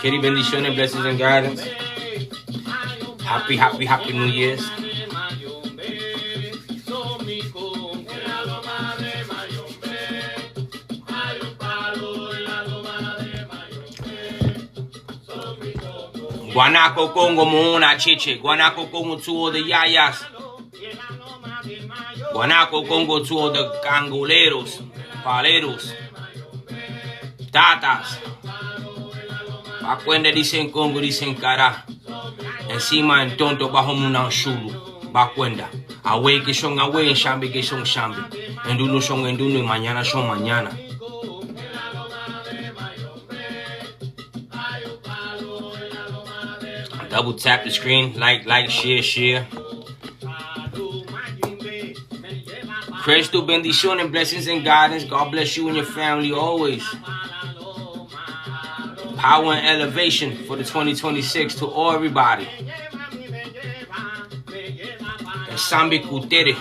Kitty, bendiciones, blessings and guidance. Happy New Year's. Guanaco Congo Moona Chiche. Guanaco Congo to all the yayas. Guanaco Congo to all the cangoleros, paleros, tatas. Bakwenda dicen Congo, dicen cara. Encima en tonto bajo muna shulu. Bakwenda. Awe que son awe, en shambi que son shambi. Enduno son enduno y mañana son mañana. Double tap the screen, like, share. Crystal bendiciones, blessings and guidance. God bless you and your family always. Power and elevation for the 2026 to all everybody. Sambi Kutere.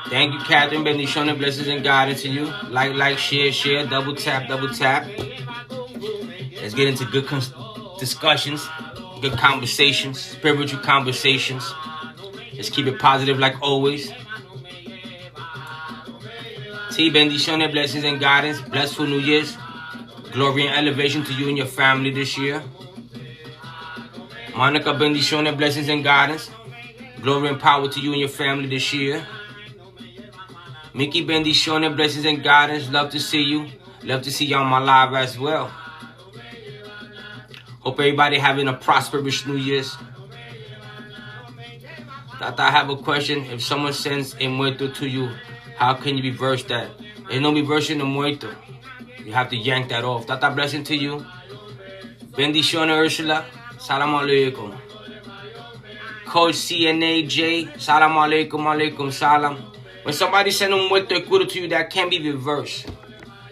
Thank you, Catherine. Bendiciones, blessings and guidance to you. Like, share. Double tap. Let's get into good discussions, good conversations, spiritual conversations. Let's keep it positive like always. T, bendiciones, blessings and guidance. Blessful New Year's. Glory and elevation to you and your family this year. Monica, bendiciones, blessings and guidance. Glory and power to you and your family this year. Mickey, bendiciones, blessings and guidance. Love to see you. Love to see you on my live as well. Hope everybody having a prosperous New Year's. Tata, I have a question. If someone sends a muerto to you, how can you reverse that? There's no reversing the muerto. You have to yank that off. Tata, blessing to you. Bendiciones, Ursula. Salam alaikum. Coach CNAJ. Salam alaikum, alaikum salam. When somebody send a muerto cura to you, that can be reversed.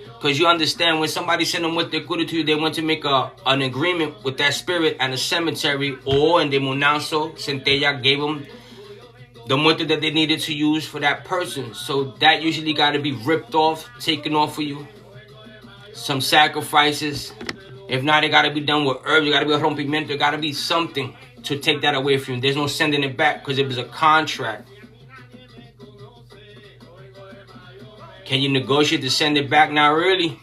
Because you understand, when somebody send a muerto cura to you, they want to make an agreement with that spirit and the cemetery, or in the Munanso, Centella gave them the muerto that they needed to use for that person. So that usually got to be ripped off, taken off for you. Some sacrifices. If not, it got to be done with herbs. It got to be a rompimiento. It got to be something to take that away from you. There's no sending it back because it was a contract. Can you negotiate to send it back? Not really.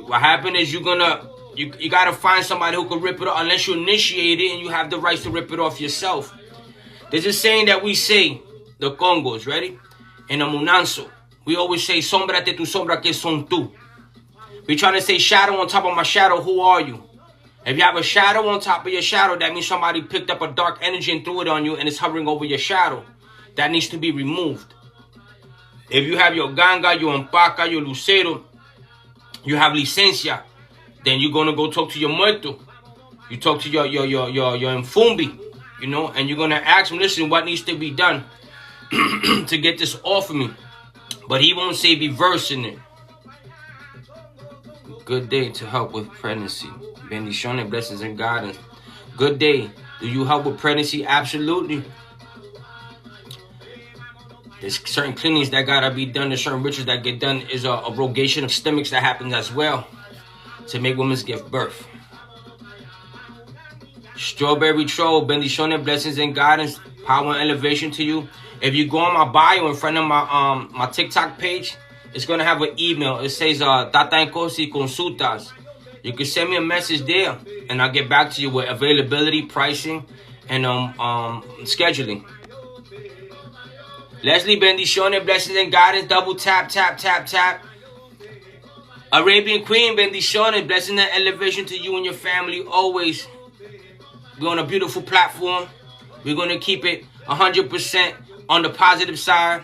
What happened is you gotta find somebody who can rip it off unless you initiate it and you have the rights to rip it off yourself. There's a saying that we say, the Congos, ready? In a Munanso, we always say, sombra te tu sombra que son tú. We trying to say shadow on top of my shadow, who are you? If you have a shadow on top of your shadow, that means somebody picked up a dark energy and threw it on you and it's hovering over your shadow. That needs to be removed. If you have your ganga, your ampaca, your lucero, you have licencia, then you're gonna go talk to your muerto. You talk to your infumbi, you know, and you're gonna ask him, listen, what needs to be done to get this off of me? But he won't say reversing it. Good day to help with pregnancy. Bendiciones, blessings and guidance. Good day. Do you help with pregnancy? Absolutely. There's certain cleanings that gotta be done. There's certain rituals that get done. Is a rogation of stomachs that happens as well to make women give birth. Strawberry Troll, bendiciones, blessings and guidance, power and elevation to you. If you go on my bio in front of my my TikTok page, it's gonna have an email. It says Tata Nkosi Consultas. You can send me a message there, and I'll get back to you with availability, pricing, and scheduling. Leslie, bendiciones, blessings and guidance. Double tap, tap, tap, tap. Arabian Queen, bendiciones, blessings and elevation to you and your family always. We're on a beautiful platform. We're gonna keep it 100% on the positive side.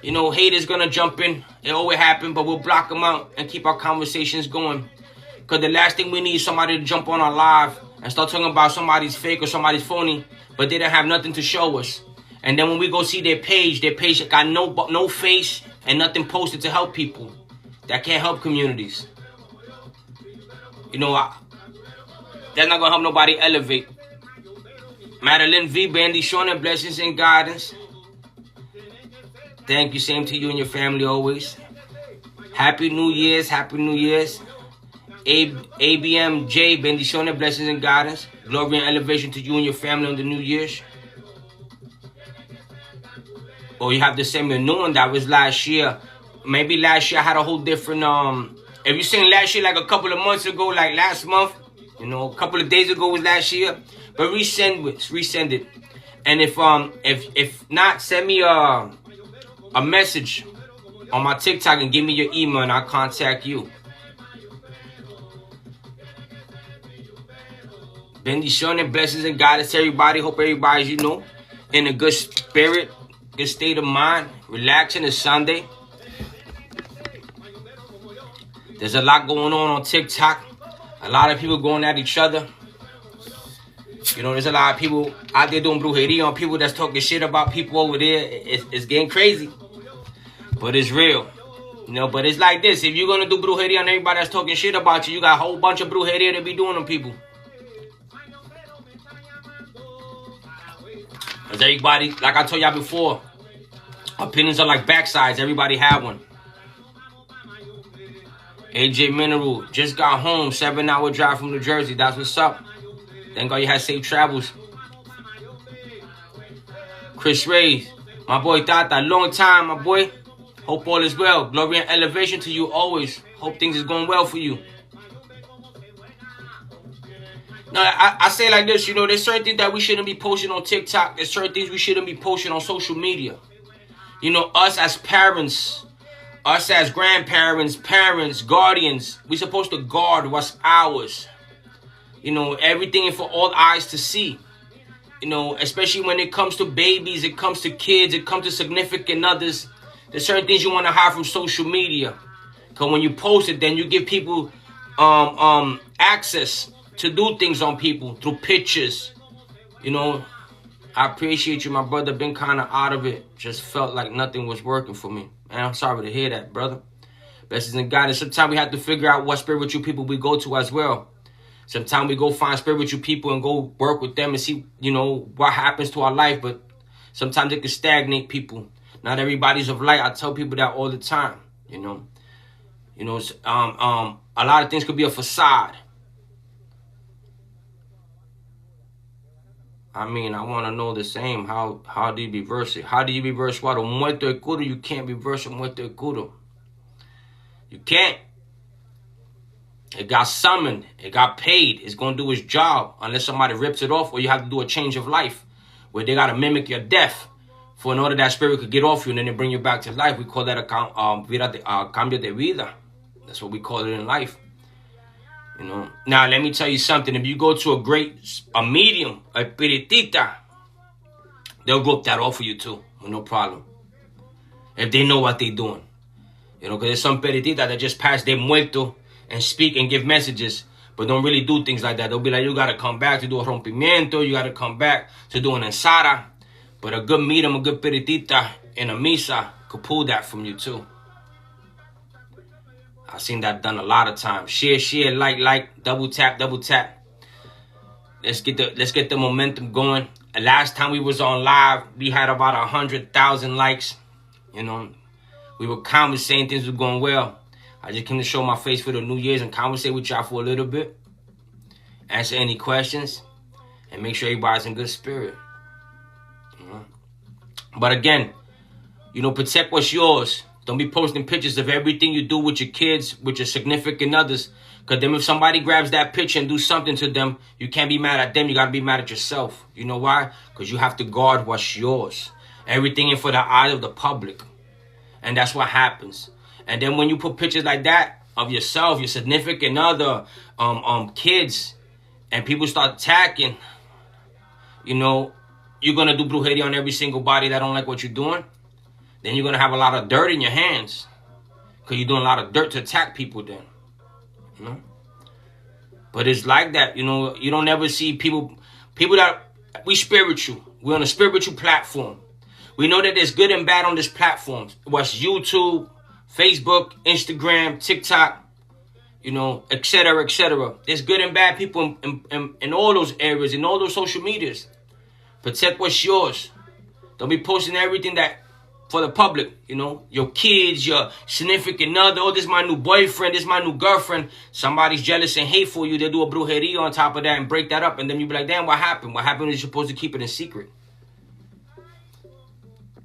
You know, haters gonna jump in. It always happens, but we'll block them out and keep our conversations going. Because the last thing we need is somebody to jump on our live and start talking about somebody's fake or somebody's phony, but they don't have nothing to show us. And then when we go see their page got no face and nothing posted to help people. That can't help communities. You know, that's not gonna help nobody elevate. Madeline V, bendiciones, blessings and guidance. Thank you, same to you and your family always. Happy New Year's, Happy New Year's. ABM J, bendiciones, blessings and guidance. Glory and elevation to you and your family on the New Year's. Or you have to send me a new one that was last year. Maybe last year I had a whole different, if you seen last year like a couple of months ago, like last month, you know, a couple of days ago was last year. But resend it. And if not, send me a message on my TikTok and give me your email and I'll contact you. Bendiciones, blessings and guidance to everybody. Hope everybody's, you know, in a good spirit, good state of mind, relaxing. It's Sunday. There's a lot going on TikTok. A lot of people going at each other. You know, there's a lot of people out there doing brujeria on people that's talking shit about people over there. It's getting crazy. But it's real. You know, but it's like this. If you're going to do brujeria on everybody that's talking shit about you, you got a whole bunch of brujeria to be doing on people. Because everybody, like I told y'all before, opinions are like backsides. Everybody have one. AJ Mineral, just got home, 7-hour drive from New Jersey. That's what's up. Thank God you had safe travels. Chris Reyes, my boy Tata, long time, my boy. Hope all is well. Glory and elevation to you always. Hope things is going well for you. No, I say like this, you know, there's certain things that we shouldn't be posting on TikTok. There's certain things we shouldn't be posting on social media. You know, us as parents, us as grandparents, parents, guardians, we're supposed to guard what's ours. You know, everything for all eyes to see. You know, especially when it comes to babies, it comes to kids, it comes to significant others. There's certain things you want to hide from social media. Because when you post it, then you give people access to do things on people through pictures. You know, I appreciate you, my brother. Been kind of out of it. Just felt like nothing was working for me. Man, I'm sorry to hear that, brother. Blessings and guidance. Sometimes we have to figure out what spiritual people we go to as well. Sometimes we go find spiritual people and go work with them and see, you know, what happens to our life. But sometimes it can stagnate people. Not everybody's of light. I tell people that all the time, you know. You know, a lot of things could be a facade. I mean, I want to know the same. How do you reverse it? How do you reverse what? Un muerto de curo, you can't reverse a muerto de curo. You can't. It got summoned. It got paid. It's going to do its job unless somebody rips it off, or you have to do a change of life where they got to mimic your death for in order that spirit could get off you and then they bring you back to life. We call that a cambio de vida. That's what we call it in life. You know. Now, let me tell you something. If you go to a medium, a espiritista, they'll rip that off for you too, with no problem. If they know what they're doing. You know, because there's some espiritista that just pass their muerto and speak and give messages, but don't really do things like that. They'll be like, you got to come back to do a rompimiento. You got to come back to do an ensara. But a good medium, a good espiritista in a misa could pull that from you too. I've seen that done a lot of times. Share, like, double tap. Let's get the momentum going. And last time we was on live, we had about 100,000 likes. You know, we were conversating, things were going well. I just came to show my face for the New Year's and conversate with y'all for a little bit. Answer any questions. and make sure everybody's in good spirit. You know? But again, you know, protect what's yours. Don't be posting pictures of everything you do with your kids, with your significant others. Because then if somebody grabs that picture and do something to them, you can't be mad at them. You got to be mad at yourself. You know why? Because you have to guard what's yours. Everything in for the eye of the public. And that's what happens. And then when you put pictures like that of yourself, your significant other, kids, and people start attacking, you know, you're going to do brujeria on every single body that don't like what you're doing. Then you're going to have a lot of dirt in your hands. Because you're doing a lot of dirt to attack people then. You know? But it's like that, you know. You don't ever see people that, we spiritual. We're on a spiritual platform. We know that there's good and bad on this platform. What's YouTube, Facebook, Instagram, TikTok, you know, etc., etc. There's good and bad people in all those areas, in all those social medias. Protect what's yours. Don't be posting everything that for the public, you know, your kids, your significant other. Oh, this is my new boyfriend, this is my new girlfriend. Somebody's jealous and hateful for you. They do a brujeria on top of that and break that up. And then you be like, damn, what happened? What happened is you're supposed to keep it in secret.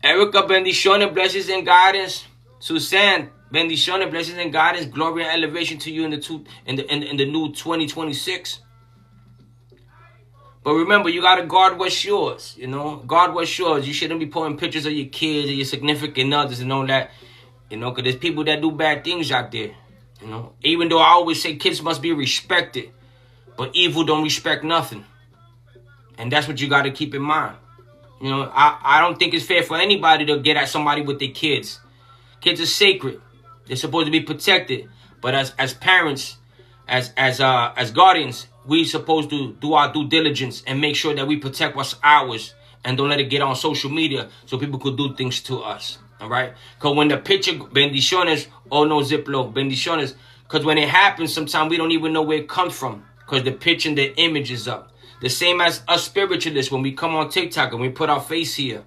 Erica, bendiciones, blessings and guidance. Suzanne, bendiciones, blessings and guidance. Glory and elevation to you in the new 2026. But remember, you got to guard what's yours, you know. Guard what's yours. You shouldn't be putting pictures of your kids or your significant others and all that, you know, because there's people that do bad things out there, you know. Even though I always say kids must be respected, but evil don't respect nothing. And that's what you got to keep in mind. You know, I don't think it's fair for anybody to get at somebody with their kids. Kids are sacred. They're supposed to be protected. But as parents, as guardians, we supposed to do our due diligence and make sure that we protect what's ours and don't let it get on social media so people could do things to us. All right? Because when the picture, bendiciones, oh no, Ziplo, bendiciones, because when it happens, sometimes we don't even know where it comes from because the picture and the image is up. The same as us spiritualists when we come on TikTok and we put our face here.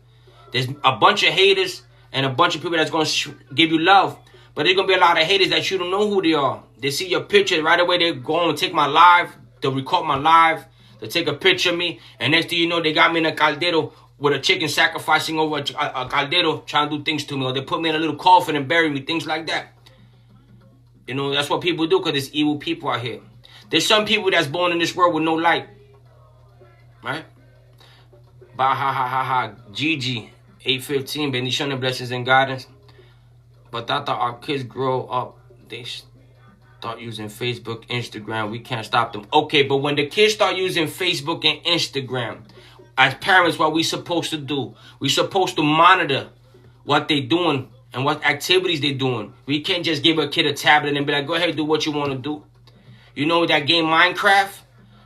There's a bunch of haters and a bunch of people that's going to give you love. But there's going to be a lot of haters that you don't know who they are. They see your picture right away. They go on and take my live. They'll record my live. They'll take a picture of me. And next thing you know, they got me in a caldero with a chicken sacrificing over a caldero trying to do things to me. Or they put me in a little coffin and bury me. Things like that. You know, that's what people do because there's evil people out here. There's some people that's born in this world with no light. Right? Bah ha ha ha ha. Gigi, 815. Bendiciones, blessings and guidance. But I thought our kids grow up, they start using Facebook, Instagram. We can't stop them. Okay, but when the kids start using Facebook and Instagram, as parents, what we supposed to do? We supposed to monitor what they doing and what activities they doing. We can't just give a kid a tablet and be like, go ahead, do what you want to do. You know that game Minecraft?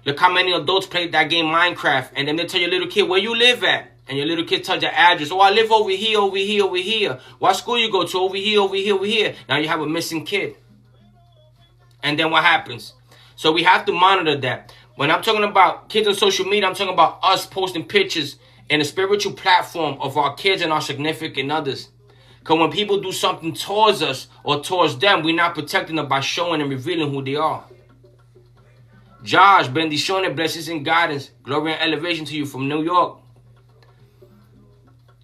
Look how many adults play that game Minecraft. And then they tell your little kid where you live at. And your little kid tells your address. Oh, I live over here, over here, over here. What school you go to? Over here, over here, over here. Now you have a missing kid. And then what happens? So we have to monitor that. When I'm talking about kids on social media, I'm talking about us posting pictures in a spiritual platform of our kids and our significant others. Because when people do something towards us or towards them, we're not protecting them by showing and revealing who they are. Josh, bendiciones, blessings and guidance. Glory and elevation to you from New York.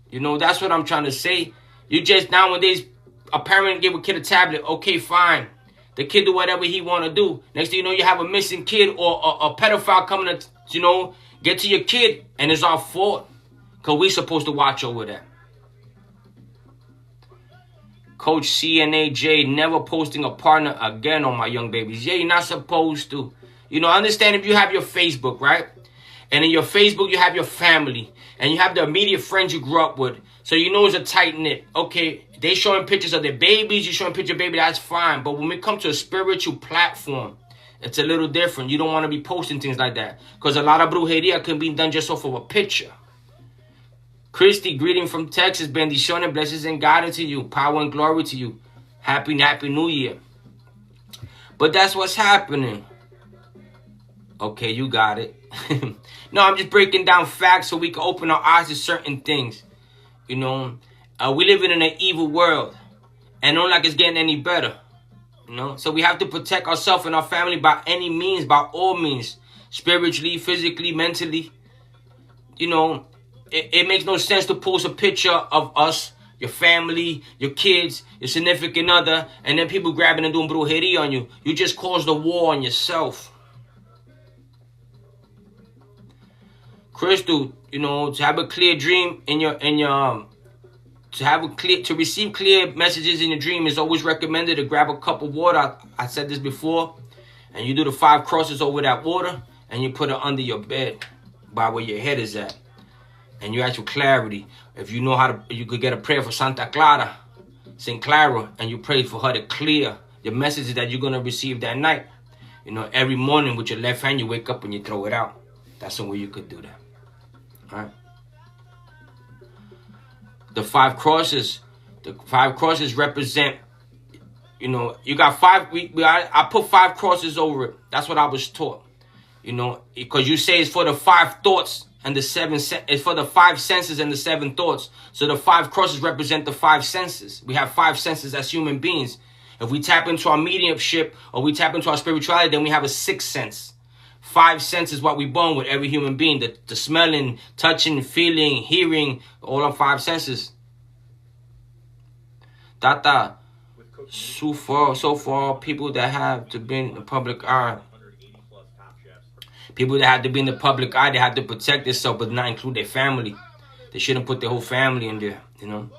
You know, that's what I'm trying to say. You just nowadays, a parent give a kid a tablet. Okay, fine. The kid do whatever he want to do. Next thing you know, you have a missing kid or a pedophile coming to, you know, get to your kid. And it's our fault. Because we're supposed to watch over that. Coach CNAJ, never posting a partner again on my young babies. Yeah, you're not supposed to. You know, understand if you have your Facebook, right? And in your Facebook, you have your family. And you have the immediate friends you grew up with. So you know it's a tight-knit. Okay, they showing pictures of their babies. You showing pictures of baby, that's fine. But when we come to a spiritual platform, it's a little different. You don't want to be posting things like that. Because a lot of brujeria can be done just off of a picture. Christy, greeting from Texas. Bendiciones, blessings and guidance to you. Power and glory to you. Happy New Year. But that's what's happening. Okay, you got it. No, I'm just breaking down facts so we can open our eyes to certain things. You know, we live in an evil world. And don't like it's getting any better. You know, so we have to protect ourselves and our family by any means, by all means. spiritually, physically, mentally. You know, it makes no sense to post a picture of us, your family, your kids, your significant other, and then people grabbing and doing brujeria on you. You just caused a war on yourself. Crystal, you know, to have a clear dream to receive clear messages in your dream is always recommended to grab a cup of water. I said this before, and you do the 5 crosses over that water, and you put it under your bed by where your head is at. And you ask for clarity. If you know how to, you could get a prayer for Santa Clara, St. Clara, and you pray for her to clear the messages that you're going to receive that night. You know, every morning with your left hand, you wake up and you throw it out. That's the way you could do that. All right. The 5 crosses represent, you know, you got 5. I put 5 crosses over it. That's what I was taught. You know, because you say it's for the 5 thoughts and the 7. It's for the 5 senses and the 7 thoughts. So the 5 crosses represent the 5 senses. We have 5 senses as human beings. If we tap into our mediumship or we tap into our spirituality, then we have a 6th sense. 5 senses what we born with, every human being. The smelling, touching, feeling, hearing, all our 5 senses. Tata, so far, people that have to be in the public eye. People that have to be in the public eye, they have to protect themselves, but not include their family. They shouldn't put their whole family in there, you know.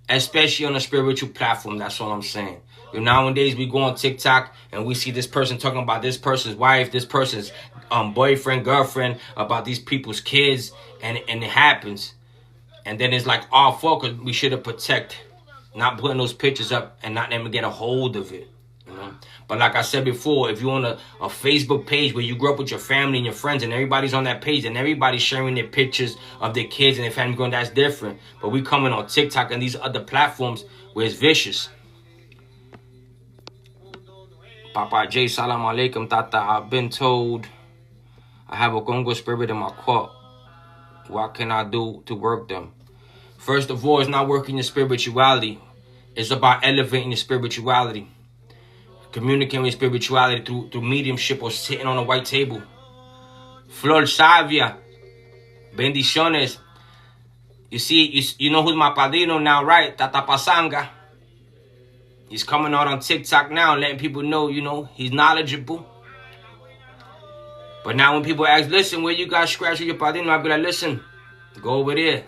Especially on a spiritual platform, that's all I'm saying. You know, nowadays we go on TikTok and we see this person talking about this person's wife, this person's boyfriend, girlfriend, about these people's kids, and it happens. And then it's like our fault because we should have protected, not putting those pictures up and not them get a hold of it. You know? But like I said before, if you're on a Facebook page where you grew up with your family and your friends and everybody's on that page and everybody's sharing their pictures of their kids and their family going, that's different. But we coming on TikTok and these other platforms where it's vicious. Papa J, salam alaikum, Tata. I've been told I have a Congo spirit in my court. What can I do to work them? First of all, it's not working your spirituality. It's about elevating your spirituality. Communicating with spirituality through mediumship or sitting on a white table. Flor Savia. Bendiciones. You see, you know who's my padrino now, right? Tata Pasanga. He's coming out on TikTok now, letting people know, you know, he's knowledgeable. But now when people ask, listen, where you got scratch with your padrino, I'll be like, listen, go over there.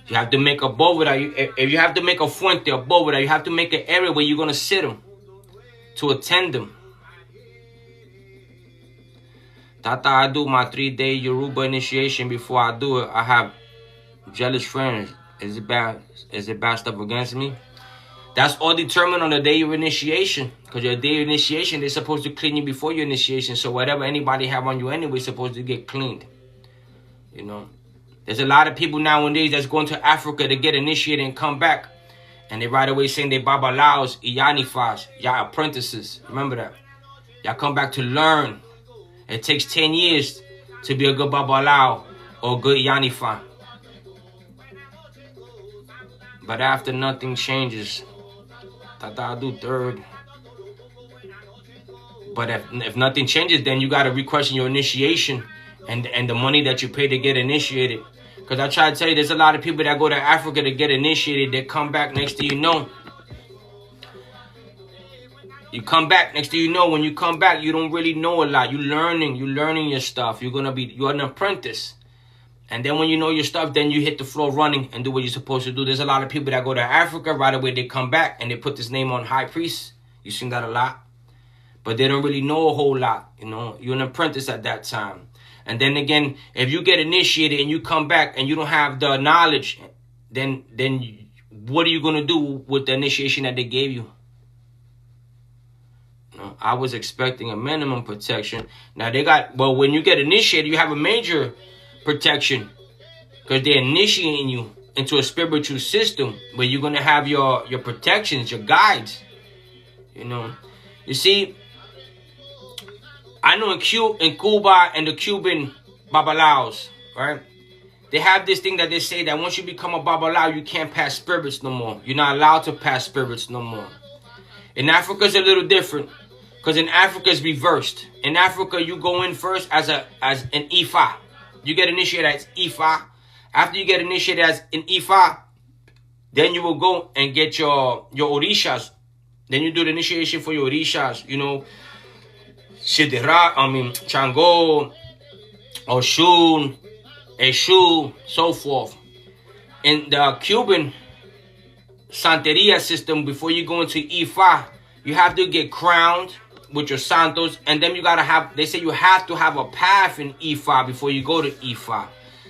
You have to make a bóveda. If you have to make a fuente, a bóveda, you have to make an area where you're going to sit them, to attend them. Tata, I do my 3-day Yoruba initiation. Before I do it, I have jealous friends. Is it bad stuff against me? That's all determined on the day of initiation. Because your day of initiation, they're supposed to clean you before your initiation. So whatever anybody have on you anyway is supposed to get cleaned. You know? There's a lot of people nowadays that's going to Africa to get initiated and come back. And they right away saying they babalaos, iyanifas, y'all apprentices. Remember that. Y'all come back to learn. It takes 10 years to be a good babalao or a good iyanifa. But after nothing changes, Tata, I'll do 3rd. But if nothing changes, then you got to re-question your initiation and the money that you pay to get initiated. Because I try to tell you, there's a lot of people that go to Africa to get initiated. They come back, next thing you know. You come back, next thing you know, when you come back, you don't really know a lot. You're learning your stuff. You're an apprentice. And then when you know your stuff, then you hit the floor running and do what you're supposed to do. There's a lot of people that go to Africa, right away they come back and they put this name on high priest. You've seen that a lot. But they don't really know a whole lot, you know. You're an apprentice at that time. And then again, if you get initiated and you come back and you don't have the knowledge, then what are you going to do with the initiation that they gave you? No, I was expecting a minimum protection. Now well, when you get initiated, you have a major protection because they're initiating you into a spiritual system where you're going to have your protections, your guides. You know, you see, I know in Cuba and the Cuban babalaos, right? They have this thing that they say that once you become a babalao, you can't pass spirits no more. You're not allowed to pass spirits no more. In Africa, it's a little different Because in Africa it's reversed. In Africa, you go in first as an Ifa. You get initiated as Ifa. After you get initiated as an Ifa, then you will go and get your Orishas. Then you do the initiation for your Orishas. You know, Chango, Oshun, Eshu, so forth. In the Cuban Santeria system, before you go into Ifa, you have to get crowned with your Santos, and then you gotta have, they say you have to have a path in Ifa before you go to Ifa.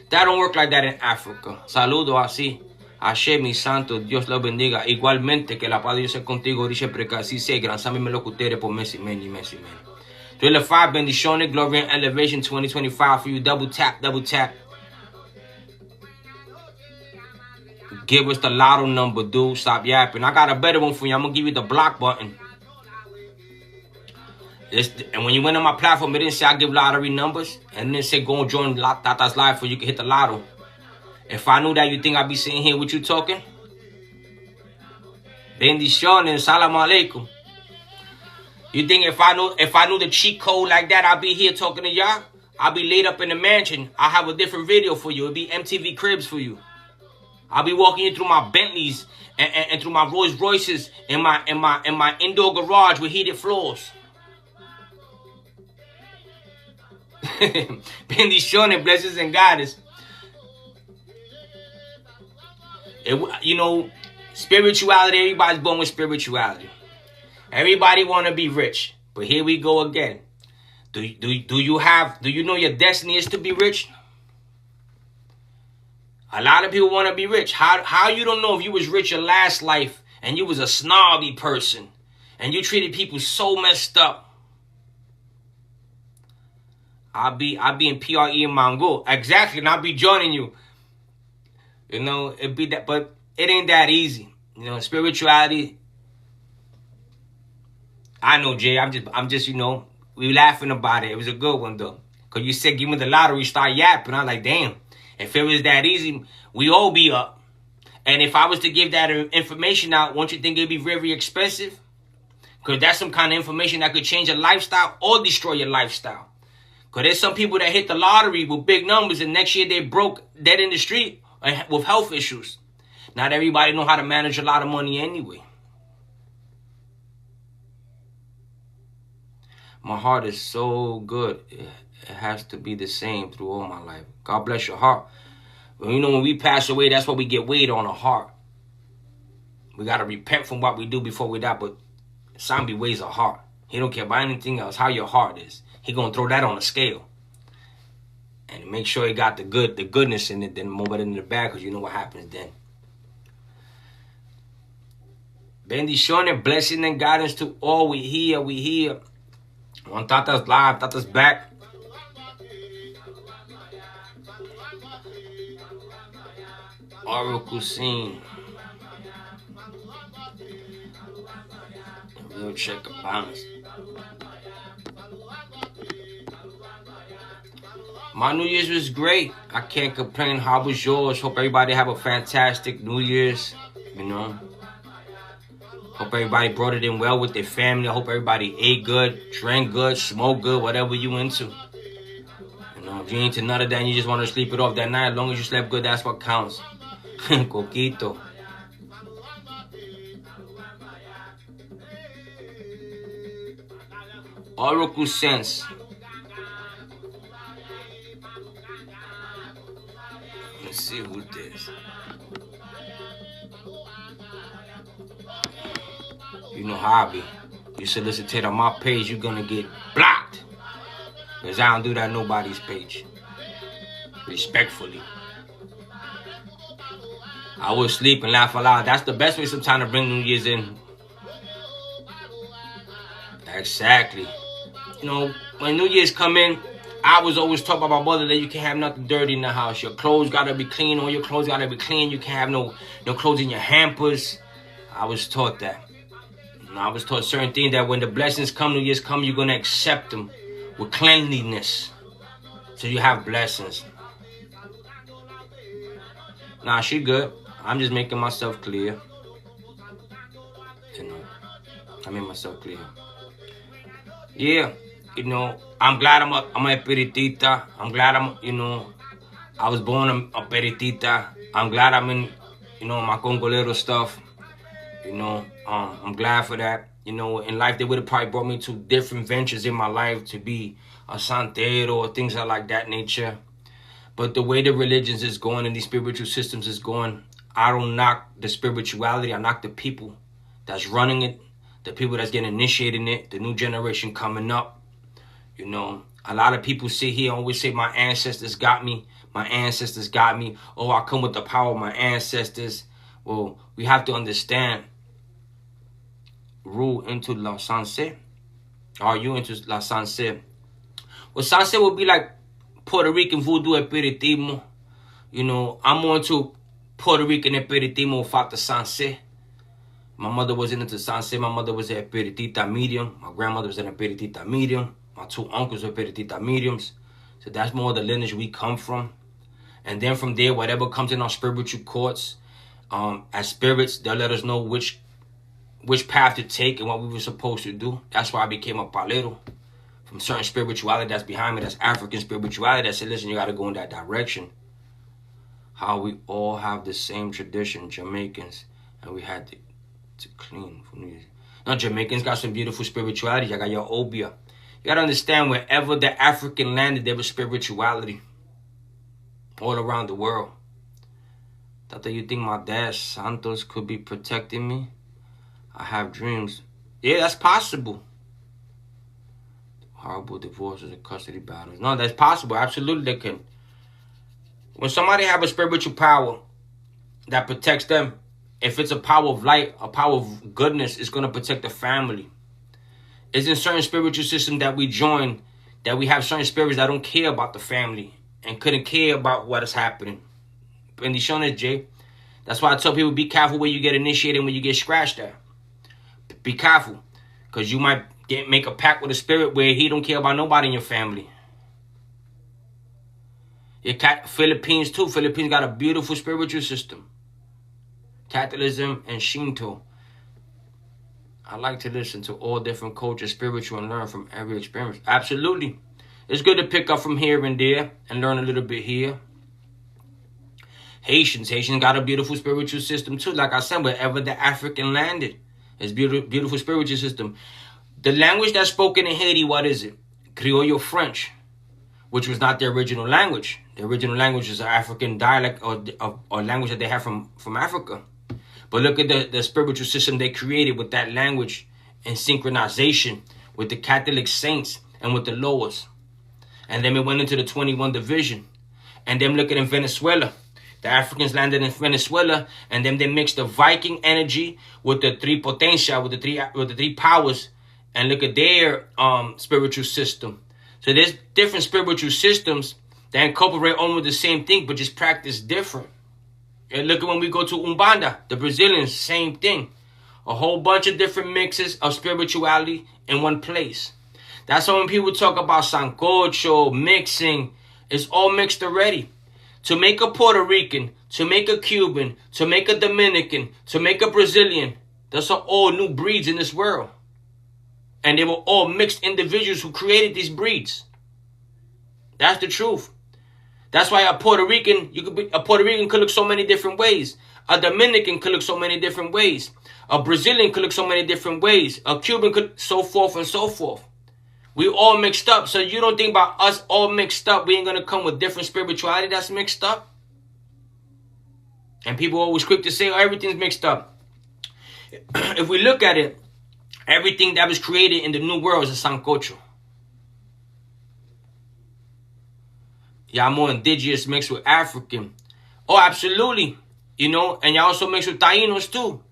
That don't work like that in Africa. Saludo así. Ashe, mi santo, Dios los bendiga. Igualmente, que la paz de Dios sea contigo, dice preca, así sea, gran sami me lo cutere por mes y men y mes y men. 5 bendiciones, glory and elevation 2025 for you. Double tap, double tap. Give us the lotto number, dude. Stop yapping. I got a better one for you. I'm gonna give you the block button. And when you went on my platform, it didn't say I give lottery numbers. And it didn't say go and join Tata's live so you can hit the lotto. If I knew that, you think I'd be sitting here with you talking? Bendiciones, salam alaikum. You think if I knew the cheat code like that, I'd be here talking to y'all? I'll be laid up in the mansion. I'll have a different video for you. It'll be MTV Cribs for you. I'll be walking you through my Bentleys and through my Rolls Royces in my indoor garage with heated floors. Bendiciones, blessings and guidance. You know, spirituality, everybody's born with spirituality. Everybody want to be rich. But here we go again. Do you know your destiny is to be rich? A lot of people want to be rich. How you don't know if you was rich your last life and you was a snobby person and you treated people so messed up? I'll be in PRE in Mongo. Exactly, and I'll be joining you. You know, it'd be that, but it ain't that easy. You know, spirituality. I know, Jay. I'm just, you know, we laughing about it. It was a good one though. Cause you said give me the lottery, start yapping. I'm like, damn. If it was that easy, we all be up. And if I was to give that information out, won't you think it'd be very expensive? Because that's some kind of information that could change your lifestyle or destroy your lifestyle. Because there's some people that hit the lottery with big numbers and next year they broke, dead in the street with health issues. Not everybody know how to manage a lot of money anyway. My heart is so good. It has to be the same through all my life. God bless your heart. Well, you know, when we pass away, that's what we get weighed on, our heart. We got to repent from what we do before we die. But Sambi weighs a heart. He don't care about anything else, how your heart is. He going to throw that on a scale. And make sure he got the goodness in it, then move it in the back, because you know what happens then. Bendiciones, blessing and guidance to all. We here. On Tata's live, Tata's back. Oracle scene. Real check the balance. My New Year's was great. I can't complain. How was yours? Hope everybody have a fantastic New Year's. You know. Hope everybody brought it in well with their family. I hope everybody ate good, drank good, smoked good, whatever you into. You know, if you ain't into none of that and you just want to sleep it off that night, as long as you slept good, that's what counts. Coquito. Oracle Sense. Let's see who this. You know how I be. You solicitate on my page, you're gonna get blocked. Because I don't do that on nobody's page. Respectfully. I will sleep and laugh aloud. That's the best way sometimes to bring New Year's in. Exactly. You know, when New Year's come in, I was always taught by my mother that you can't have nothing dirty in the house. Your clothes gotta be clean. All your clothes gotta be clean. You can't have no clothes in your hampers. I was taught that. I was taught certain things that when the blessings come, New Year's come, you're going to accept them with cleanliness. So you have blessings. Nah, she good. I'm just making myself clear. You know, I made myself clear. Yeah, I'm glad I'm a espiritista. I'm glad I was born a espiritista. I'm glad I'm in, my Congolero stuff. I'm glad for that. In life, they would have probably brought me to different ventures in my life to be a santero or things like that nature. But the way the religions is going and these spiritual systems is going, I don't knock the spirituality. I knock the people that's running it, the people that's getting initiated in it, the new generation coming up. A lot of people sit here and always say my ancestors got me. My ancestors got me. Oh, I come with the power of my ancestors. Well, we have to understand. Rule into la sanse. Are you into la sanse? Well, sanse would be like Puerto Rican voodoo espiritismo. I'm more into Puerto Rican espiritismo falta sanse. My mother wasn't into sanse. My mother was an espiritista medium. My grandmother was an espiritista medium. My two uncles were espiritista mediums. So that's more the lineage we come from. And then from there, whatever comes in our spiritual courts, as spirits, they'll let us know which path to take and what we were supposed to do. That's why I became a palero. From certain spirituality that's behind me, that's African spirituality, that said, listen, you got to go in that direction. How we all have the same tradition, Jamaicans, and we had to clean from these. Now, Jamaicans got some beautiful spirituality. You got your obia. You got to understand, wherever the African landed, there was spirituality all around the world. Tata, you think my dad, Santos, could be protecting me? I have dreams. Yeah, that's possible. Horrible divorces and custody battles. No, that's possible. Absolutely, they can. When somebody have a spiritual power that protects them, if it's a power of light, a power of goodness, it's going to protect the family. It's in certain spiritual systems that we join that we have certain spirits that don't care about the family and couldn't care about what is happening. Bendiciones, Jay. That's why I tell people, be careful where you get initiated when you get scratched at. Be careful, because you might make a pact with a spirit where he don't care about nobody in your family. Philippines too. Philippines got a beautiful spiritual system. Catholicism and Shinto. I like to listen to all different cultures, spiritual, and learn from every experience. Absolutely. It's good to pick up from here and there and learn a little bit here. Haitians got a beautiful spiritual system too. Like I said, wherever the African landed, it's beautiful spiritual system. The language that's spoken in Haiti, what is it? Criollo French, which was not the original language. The original language is an African dialect or language that they have from Africa. But look at the spiritual system they created with that language in synchronization with the Catholic saints and with the Loas. And then it went into the 21 division. And then look at in Venezuela. The Africans landed in Venezuela, and then they mixed the Viking energy with the three potencia, with the three powers, and look at their spiritual system. So there's different spiritual systems that incorporate almost the same thing, but just practice different. And look at when we go to Umbanda, the Brazilians, same thing. A whole bunch of different mixes of spirituality in one place. That's why when people talk about sancocho, mixing, it's all mixed already. To make a Puerto Rican, to make a Cuban, to make a Dominican, to make a Brazilian, those are all new breeds in this world. And they were all mixed individuals who created these breeds. That's the truth. That's why a Puerto Rican could look so many different ways. A Dominican could look so many different ways. A Brazilian could look so many different ways. A Cuban could, so forth and so forth. We all mixed up. So you don't think about us all mixed up. We ain't going to come with different spirituality that's mixed up. And people are always quick to say, oh, everything's mixed up. If we look at it, everything that was created in the New World is a sancocho. Y'all more indigenous mixed with African. Oh, absolutely. And y'all also mixed with Tainos too.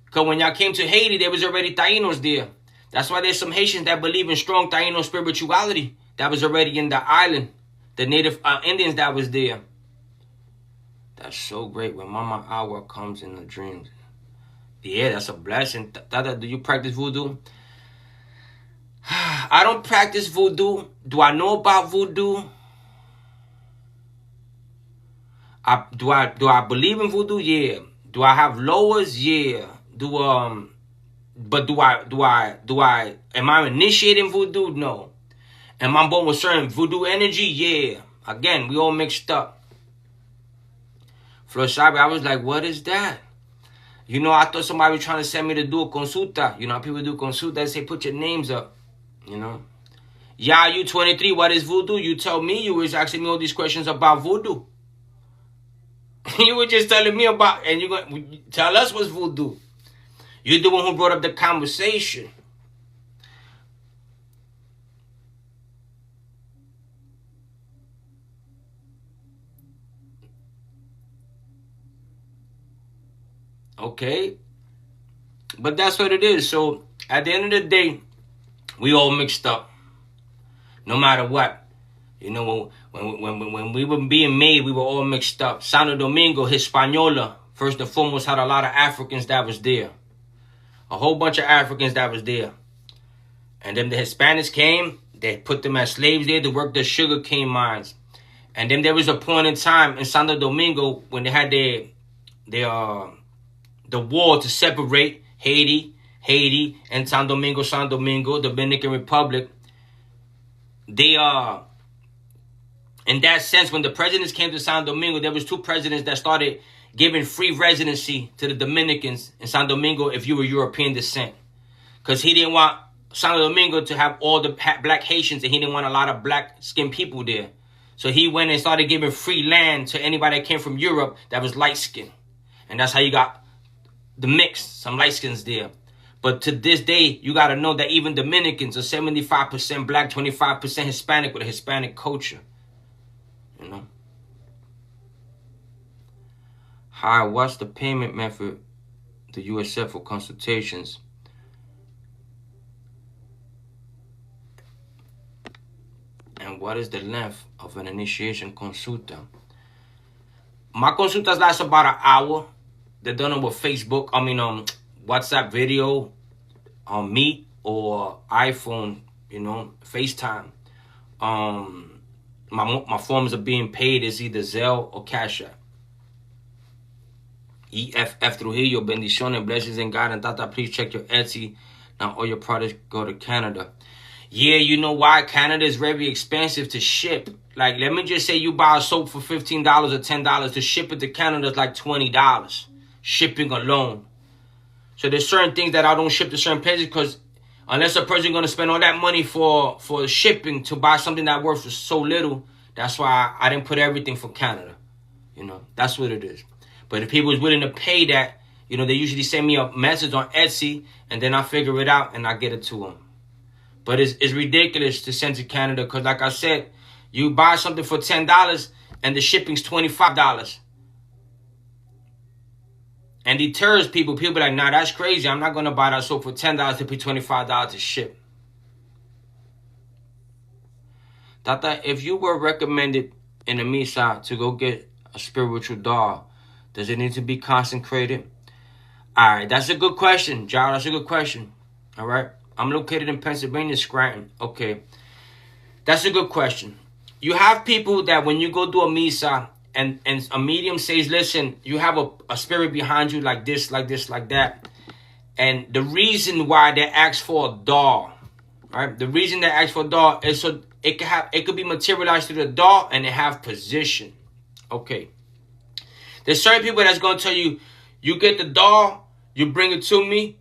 Because when y'all came to Haiti, there was already Tainos there. That's why there's some Haitians that believe in strong Taino spirituality that was already in the island. The native Indians that was there. That's so great when Mama Awa comes in the dreams. Yeah, that's a blessing. Tata, do you practice voodoo? I don't practice voodoo. Do I know about voodoo? Do I believe in voodoo? Yeah. Do I have lowers? Yeah. Do But am I initiating voodoo? No. Am I born with certain voodoo energy? Yeah. Again, we all mixed up. Floshabi, I was like, what is that? You know, I thought somebody was trying to send me to do a consulta. You know how people do consulta? They say, put your names up. You know? Yeah, you 23, what is voodoo? You tell me. You was asking me all these questions about voodoo. You were just telling me about, and you're going to tell us what's voodoo. You're the one who brought up the conversation. Okay? But that's what it is. So, at the end of the day, we all mixed up. No matter what. You know, when we were being made, we were all mixed up. Santo Domingo, Hispaniola, first and foremost, had a lot of Africans that was there. A whole bunch of Africans that was there. And then the Hispanics came. They put them as slaves there to work the sugar cane mines. And then there was a point in time in Santo Domingo when they had the war to separate Haiti, and Santo Domingo, Dominican Republic. They in that sense, when the presidents came to Santo Domingo, there was two presidents that started giving free residency to the Dominicans in Santo Domingo if you were European descent. Because he didn't want Santo Domingo to have all the black Haitians, and he didn't want a lot of black-skinned people there. So he went and started giving free land to anybody that came from Europe that was light-skinned. And that's how you got the mix, some light-skins there. But to this day, you got to know that even Dominicans are 75% black, 25% Hispanic with a Hispanic culture. You know? Hi, what's the payment method the U.S. set for consultations? And what is the length of an initiation consulta? My consultas last about an hour. They're done over Facebook. WhatsApp video, on Meet or iPhone. You know, FaceTime. My forms are being paid is either Zelle or Cash App. EFF Trujillo, bendiciones, blessings in God, and Tata, please check your Etsy. Now all your products go to Canada. Yeah, you know why? Canada is very expensive to ship. Like, let me just say you buy a soap for $15 or $10. To ship it to Canada is like $20. Shipping alone. So there's certain things that I don't ship to certain places because unless a person going to spend all that money for shipping to buy something that worth so little, that's why I didn't put everything for Canada. You know, that's what it is. But if people is willing to pay that, you know, they usually send me a message on Etsy and then I figure it out and I get it to them. But it's ridiculous to send to Canada because, like I said, you buy something for $10 and the shipping's $25. And deters people. People be like, nah, that's crazy. I'm not going to buy that soap for $10 to pay $25 to ship. Tata, if you were recommended in a Misa to go get a spiritual dog, does it need to be consecrated? All right, that's a good question, John. That's a good question. All right. I'm located in Pennsylvania, Scranton. Okay. That's a good question. You have people that when you go do a Misa and a medium says, listen, you have a spirit behind you like this, like this, like that. And the reason why they ask for a doll, right? The reason they ask for a doll is so it could be materialized to the doll and it have position. Okay. There's certain people that's going to tell you, you get the doll, you bring it to me,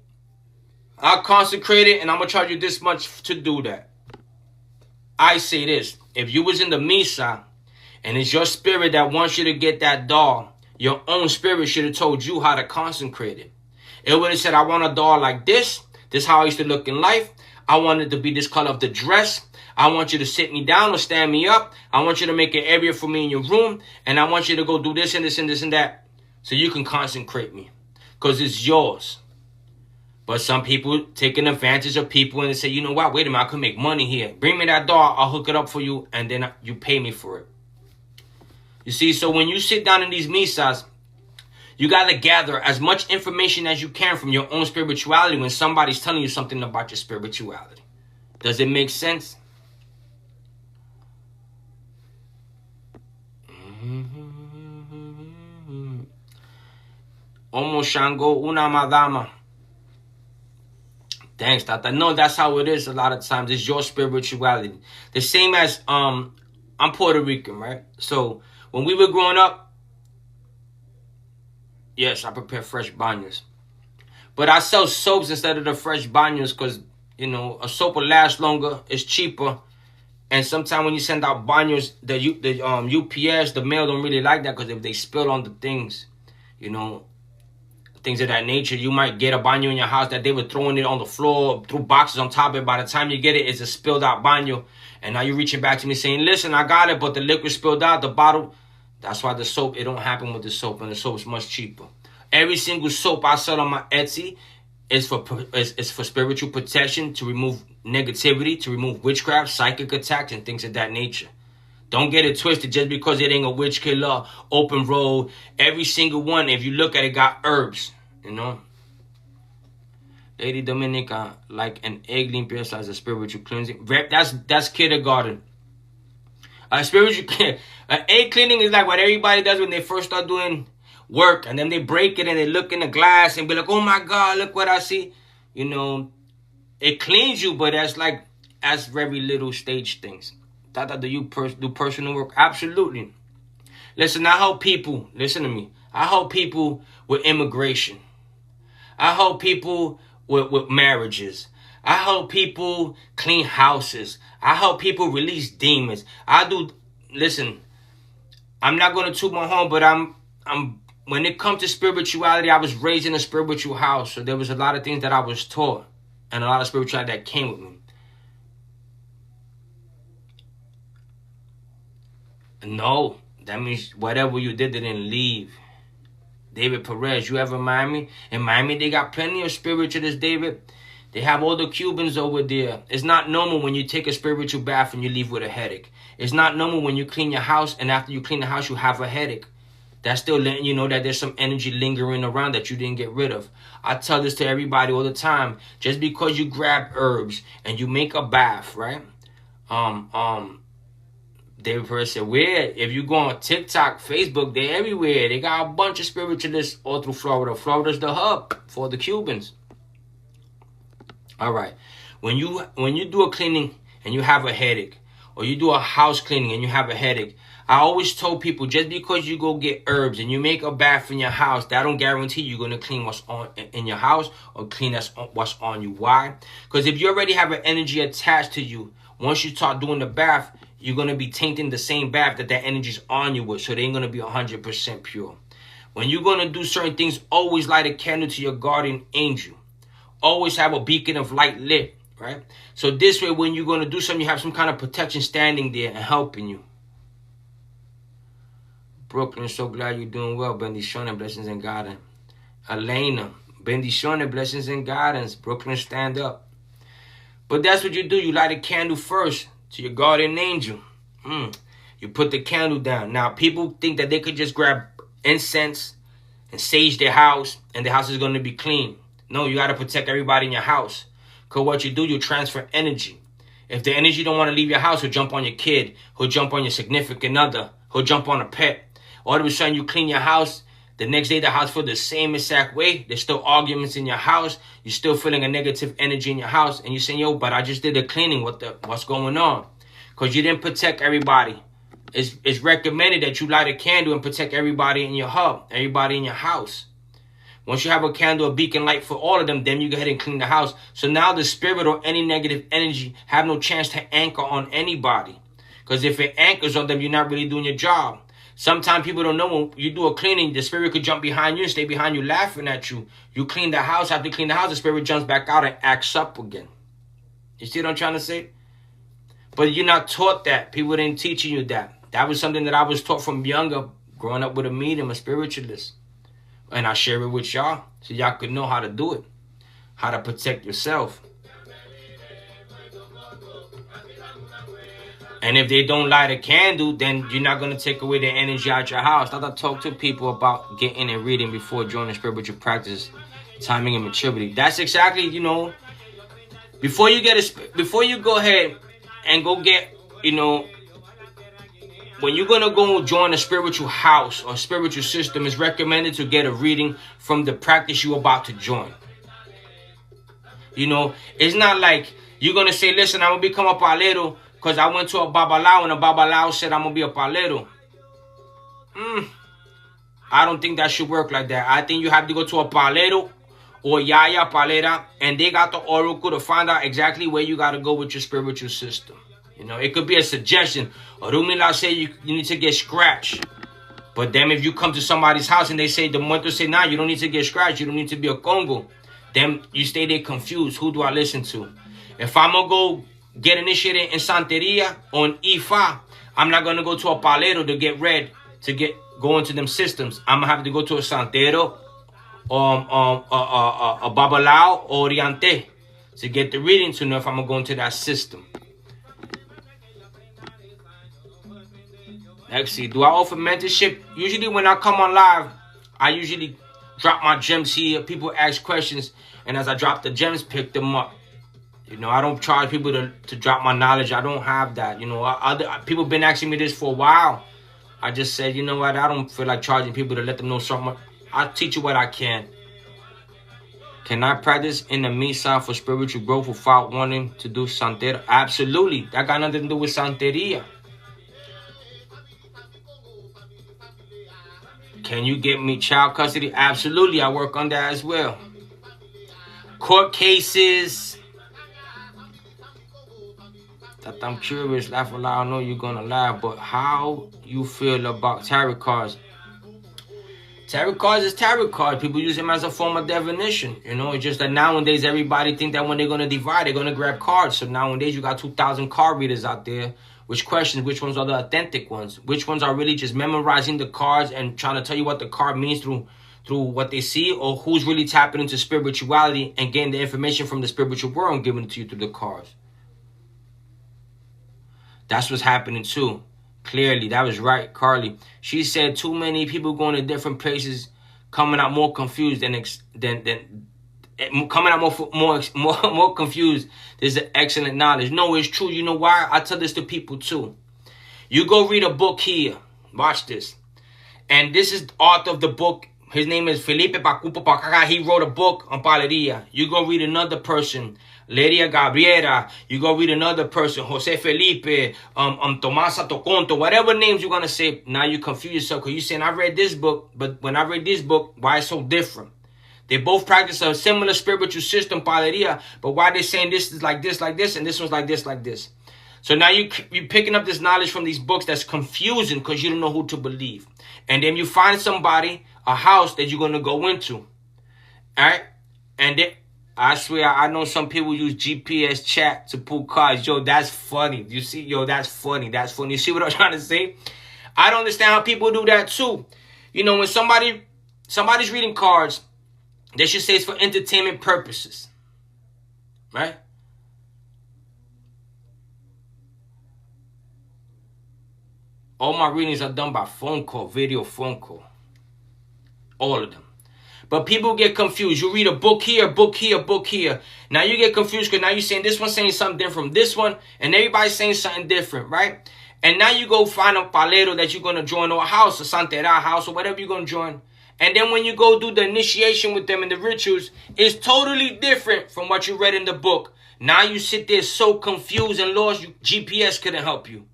I'll consecrate it, and I'm going to charge you this much to do that. I say this. If you was in the Misa, and it's your spirit that wants you to get that doll, your own spirit should have told you how to consecrate it. It would have said, I want a doll like this. This is how I used to look in life. I want it to be this color of the dress. I want you to sit me down or stand me up. I want you to make an area for me in your room. And I want you to go do this and this and this and that. So you can consecrate me. Because it's yours. But some people taking advantage of people and they say, you know what? Wait a minute. I could make money here. Bring me that doll. I'll hook it up for you. And then you pay me for it. You see, so when you sit down in these misas, you got to gather as much information as you can from your own spirituality when somebody's telling you something about your spirituality. Does it make sense? Omo Shango, una madama. Thanks, Tata. No, that's how it is a lot of times. It's your spirituality. The same as I'm Puerto Rican, right? So when we were growing up, yes, I prepare fresh baños. But I sell soaps instead of the fresh baños because, you know, a soap will last longer, it's cheaper. And sometimes when you send out baños, the UPS, the mail don't really like that because if they spill on the things, you know, things of that nature, you might get a baño in your house that they were throwing it on the floor, threw boxes on top of it. By the time you get it, it's a spilled out baño. And now you're reaching back to me saying, listen, I got it, but the liquid spilled out, the bottle. That's why the soap, it don't happen with the soap, and the soap is much cheaper. Every single soap I sell on my Etsy is for spiritual protection, to remove negativity, to remove witchcraft, psychic attacks, and things of that nature. Don't get it twisted just because it ain't a witch killer, open road. Every single one, if you look at it, got herbs, you know. Lady Dominica, like an egg limpieza as a spiritual cleansing. That's kindergarten. An egg cleaning is like what everybody does when they first start doing work, and then they break it and they look in the glass and be like, oh my God, look what I see. You know, it cleans you, but that's very little stage things. Tata, do you do personal work? Absolutely. Listen, I help people. Listen to me. I help people with immigration. I help people with marriages. I help people clean houses. I help people release demons. Listen, I'm not going to toot my horn, but when it comes to spirituality, I was raised in a spiritual house. So there was a lot of things that I was taught, and a lot of spirituality that came with me. No, that means whatever you did didn't leave. David Perez, you ever Miami? In Miami, they got plenty of spiritualists, David. They have all the Cubans over there. It's not normal when you take a spiritual bath and you leave with a headache. It's not normal when you clean your house and after you clean the house, you have a headache. That's still letting you know that there's some energy lingering around that you didn't get rid of. I tell this to everybody all the time. Just because you grab herbs and you make a bath, right? David Perez said, where? If you go on TikTok, Facebook, they're everywhere. They got a bunch of spiritualists all through Florida. Florida's the hub for the Cubans. All right. When you do a cleaning and you have a headache, or you do a house cleaning and you have a headache, I always told people, just because you go get herbs and you make a bath in your house, that don't guarantee you're going to clean what's on in your house or clean what's on you. Why? Because if you already have an energy attached to you, once you start doing the bath, you're going to be tainting the same bath that energy's on you with. So they ain't going to be 100% pure. When you're going to do certain things, always light a candle to your guardian angel. Always have a beacon of light lit, right? So this way, when you're going to do something, you have some kind of protection standing there and helping you. Brooklyn, so glad you're doing well. Bendiciones, blessings and guidance. Elena, bendiciones, blessings and guidance. Brooklyn, stand up. But that's what you do. You light a candle first to your guardian angel. You put the candle down. Now, people think that they could just grab incense and sage their house and the house is going to be clean. No, you got to protect everybody in your house. Because what you do, you transfer energy. If the energy don't want to leave your house, he'll jump on your kid. He'll jump on your significant other. He'll jump on a pet. All of a sudden, you clean your house. The next day, the house feels the same exact way. There's still arguments in your house. You're still feeling a negative energy in your house. And you're saying, yo, but I just did the cleaning. What's going on? Because you didn't protect everybody. It's recommended that you light a candle and protect everybody in your hub, everybody in your house. Once you have a candle, a beacon light for all of them, then you go ahead and clean the house. So now the spirit or any negative energy have no chance to anchor on anybody. Because if it anchors on them, you're not really doing your job. Sometimes people don't know when you do a cleaning, the spirit could jump behind you and stay behind you laughing at you. You clean the house. After you clean the house, the spirit jumps back out and acts up again. You see what I'm trying to say? But you're not taught that. People didn't teach you that. That was something that I was taught from younger, growing up with a medium, a spiritualist. And I share it with y'all so y'all could know how to do it, how to protect yourself. And if they don't light a candle, then you're not going to take away the energy out your house. I talk to people about getting and reading before joining spiritual practice, timing and maturity. That's exactly, you know, before you go ahead and go get, you know, when you're going to go join a spiritual house or spiritual system, it's recommended to get a reading from the practice you're about to join. You know, it's not like you're going to say, listen, I'm going to become a palero because I went to a babalao and a babalao said I'm going to be a palero. I don't think that should work like that. I think you have to go to a palero or yaya palera, and they got the oracle to find out exactly where you got to go with your spiritual system. You know, it could be a suggestion. Orumila say you need to get scratched. But then if you come to somebody's house and they say, the muerto say, nah, you don't need to get scratched. You don't need to be a Congo. Then you stay there confused. Who do I listen to? If I'm going to go get initiated in Santeria on Ifa, I'm not going to go to a palero to get read, to go into them systems. I'm going to have to go to a Santero, a Babalao, or Oriente to get the reading to know if I'm going to go into that system. Let's see. Do I offer mentorship? Usually when I come on live, I usually drop my gems here. People ask questions, and as I drop the gems, pick them up. You know, I don't charge people to drop my knowledge. I don't have that. You know, people been asking me this for a while. I just said, you know what? I don't feel like charging people to let them know something. I'll teach you what I can. Can I practice in the misa for spiritual growth without wanting to do Santeria? Absolutely. That got nothing to do with Santeria. Can you get me child custody? Absolutely. I work on that as well. Court cases. I'm curious. Laugh aloud. I know you're going to laugh. But how you feel about tarot cards? Tarot cards is tarot cards. People use them as a form of divination. You know, it's just that nowadays everybody think that when they're going to divide, they're going to grab cards. So nowadays you got 2,000 card readers out there. Which questions, which ones are the authentic ones? Which ones are really just memorizing the cards and trying to tell you what the card means through what they see? Or who's really tapping into spirituality and getting the information from the spiritual world and giving it to you through the cards? That's what's happening too. Clearly, that was right, Carly. She said too many people going to different places, coming out more confused than coming out more confused. There's an excellent knowledge. No, it's true. You know why? I tell this to people too. You go read a book here. Watch this. And this is the author of the book. His name is Felipe Pacupa Pacaga. He wrote a book on Paleria. You go read another person, Leria Gabriela. You go read another person, Jose Felipe, Tomasa Toconto, whatever names you're going to say. Now you confuse yourself because you're saying, I read this book, but when I read this book, why it's so different? They both practice a similar spiritual system, Paleria, but why they saying this is like this, and this one's like this, like this. So now you're picking up this knowledge from these books that's confusing because you don't know who to believe. And then you find somebody, a house that you're going to go into. All right? And then, I swear, I know some people use GPS chat to pull cards. Yo, that's funny. You see? Yo, that's funny. That's funny. You see what I'm trying to say? I don't understand how people do that too. You know, when somebody's reading cards, they should say it's for entertainment purposes. Right? All my readings are done by phone call, video phone call. All of them. But people get confused. You read a book here, book here, book here. Now you get confused because now you're saying this one's saying something different from this one, and everybody's saying something different, right? And now you go find a palero that you're going to join, or a house, a Santera house, or whatever you're going to join. And then when you go do the initiation with them and the rituals, it's totally different from what you read in the book. Now you sit there so confused and lost, GPS couldn't help you.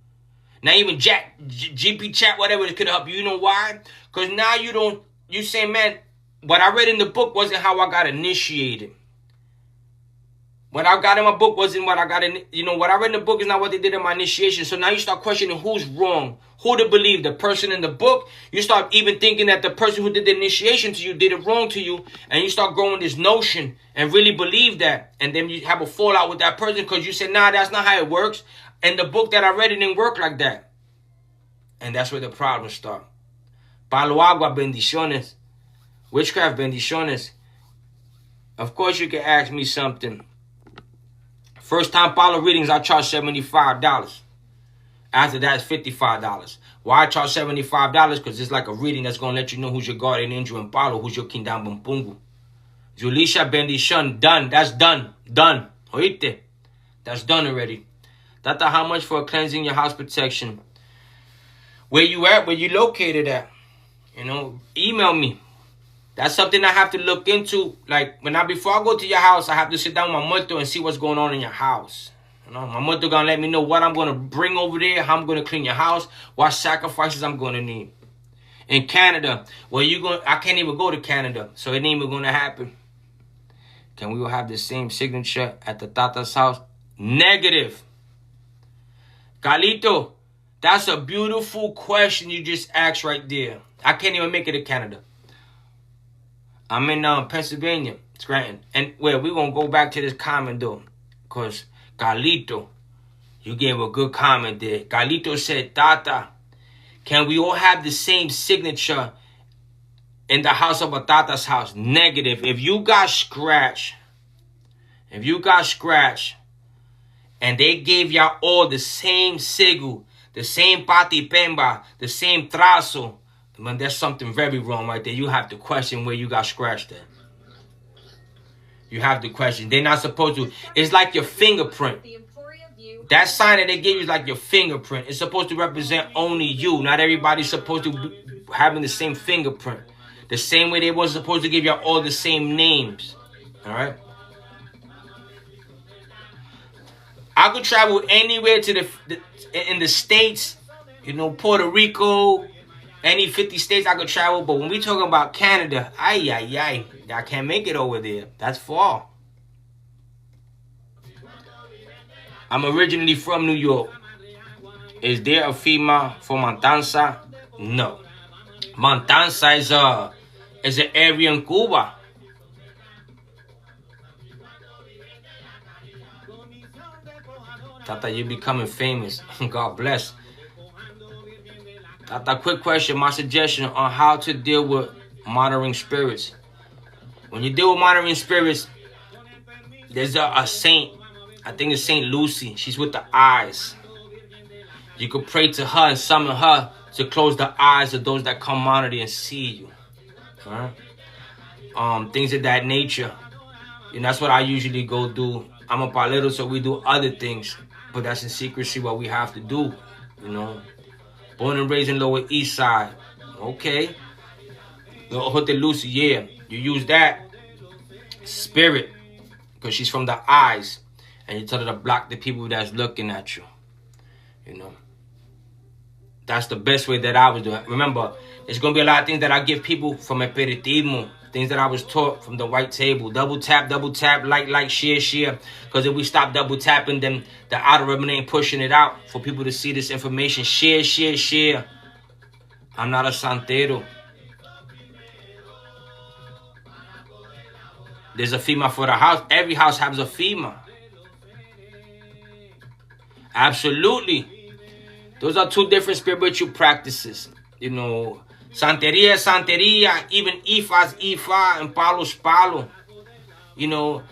Now even GP chat, whatever, it could help you. You know why? Because now you say, man, what I read in the book wasn't how I got initiated. What I got in my book wasn't what I got in, what I read in the book is not what they did in my initiation. So now you start questioning who's wrong, who to believe, the person in the book. You start even thinking that the person who did the initiation to you did it wrong to you. And you start growing this notion and really believe that. And then you have a fallout with that person because you said, nah, that's not how it works. And the book that I read, it didn't work like that. And that's where the problems start. Palo agua, bendiciones. Witchcraft, bendiciones. Of course, you can ask me something. First time Palo readings, I charge $75. After that, it's $55. Why I charge $75? Because it's like a reading that's going to let you know who's your guardian angel in Palo, who's your Kindam Bumpungu. Julisha bendición, done. That's done. Done. Oíste? That's done already. Tata, how much for cleansing your house protection? Where you at? Where you located at? Email me. That's something I have to look into. Like, before I go to your house, I have to sit down with my muerto and see what's going on in your house. You know, my muerto gonna let me know what I'm gonna bring over there, how I'm gonna clean your house, what sacrifices I'm gonna need. In Canada, I can't even go to Canada, so it ain't even gonna happen. Can we all have the same signature at the Tata's house? Negative. Carlito, that's a beautiful question you just asked right there. I can't even make it to Canada. I'm in Pennsylvania, Scranton. And we're going to go back to this comment, though. Because Carlito, you gave a good comment there. Carlito said, Tata, can we all have the same signature in the house of a Tata's house? Negative. If you got scratched, and they gave y'all all the same sigil, the same pati pemba, the same trazo, man, there's something very wrong right there. You have to question where you got scratched at. You have to question. They're not supposed to. It's like your fingerprint. That sign that they give you is like your fingerprint. It's supposed to represent only you. Not everybody's supposed to be having the same fingerprint. The same way they were supposed to give y'all all the same names. All right? I could travel anywhere in the States, you know, Puerto Rico, any 50 states I could travel. But when we talking about Canada, I can't make it over there. That's far. I'm originally from New York. Is there a FEMA for Matanza? No. Matanza is an area in Cuba. Tata, you becoming famous. God bless. Tata, quick question. My suggestion on how to deal with monitoring spirits. When you deal with monitoring spirits, there's a saint. I think it's Saint Lucy. She's with the eyes. You could pray to her and summon her to close the eyes of those that come monitor and see you. All right? Things of that nature. And that's what I usually go do. I'm a palero, so we do other things. But that's in secrecy what we have to do, you know. Born and raised in Lower East Side. Okay. The Hotel Lucy, yeah. You use that spirit because she's from the eyes. And you tell her to block the people that's looking at you. You know. That's the best way that I was doing. Remember, there's going to be a lot of things that I give people from Espiritismo. Things that I was taught from the white table. Double tap, like, share. Because if we stop double tapping, then the algorithm ain't pushing it out for people to see this information. Share. I'm not a santero. There's a FEMA for the house. Every house has a FEMA. Absolutely. Those are two different spiritual practices. You know, Santeria, even Ifa, and Palo's Palo. You know,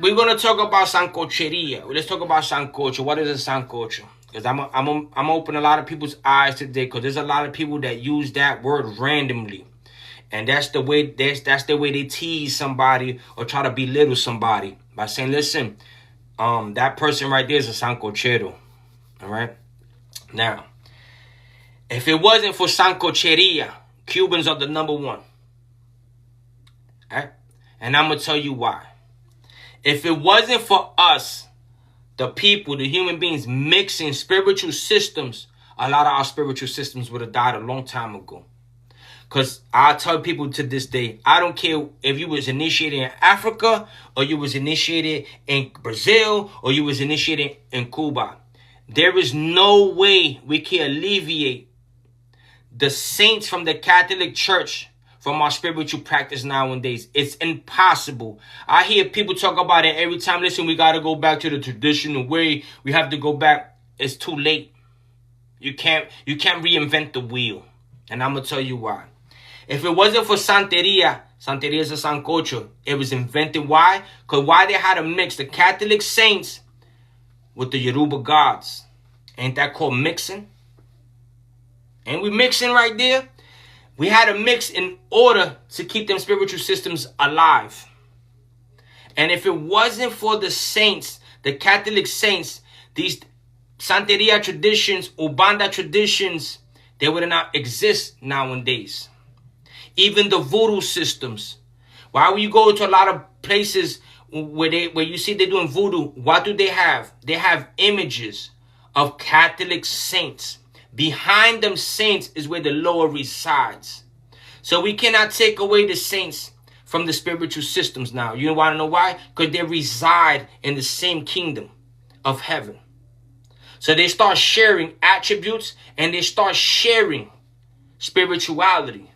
we're going to talk about Sancocheria. Let's talk about Sancocho. What is a Sancocho? Because I'm open a lot of people's eyes today, because there's a lot of people that use that word randomly. And that's the way they tease somebody or try to belittle somebody by saying, listen, that person right there is a Sancochero. All right? Now, if it wasn't for Sancocheria, Cubans are the number one. All right? And I'm going to tell you why. If it wasn't for us, the people, the human beings mixing spiritual systems, a lot of our spiritual systems would have died a long time ago. Because I tell people to this day, I don't care if you was initiated in Africa, or you was initiated in Brazil, or you was initiated in Cuba. There is no way we can alleviate the saints from the Catholic Church from our spiritual practice nowadays. It's impossible. I hear people talk about it every time. Listen, we got to go back to the traditional way. We have to go back. It's too late. You can't reinvent the wheel. And I'm going to tell you why. If it wasn't for Santeria is a Sancocho. It was invented. Why? Because why they had to mix the Catholic saints with the Yoruba gods. Ain't that called mixing? Ain't we mixing right there? We had to mix in order to keep them spiritual systems alive. And if it wasn't for the saints, the Catholic saints, these Santeria traditions, Ubanda traditions, they would not exist nowadays. Even the voodoo systems. Why when you go to a lot of places where you see they're doing voodoo, what do they have? They have images of Catholic saints. Behind them saints is where the lower resides. So we cannot take away the saints from the spiritual systems now. You want to know why? Because they reside in the same kingdom of heaven. So they start sharing attributes and they start sharing spirituality.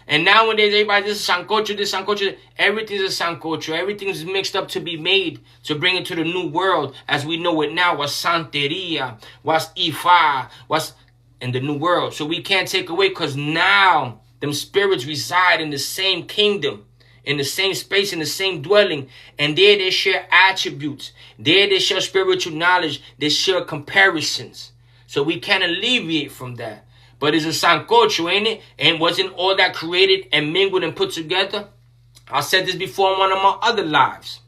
And nowadays, everybody, this is Sancocho, this Sancocho. Everything's a Sancocho. Everything's mixed up to be made to bring it to the new world as we know it now. What's Santeria, what's Ifa, what's in the new world. So we can't take away because now them spirits reside in the same kingdom, in the same space, in the same dwelling. And there they share attributes. There they share spiritual knowledge. They share comparisons. So we can't alleviate from that. But it's a Sancocho, ain't it? And wasn't all that created and mingled and put together? I said this before in one of my other lives.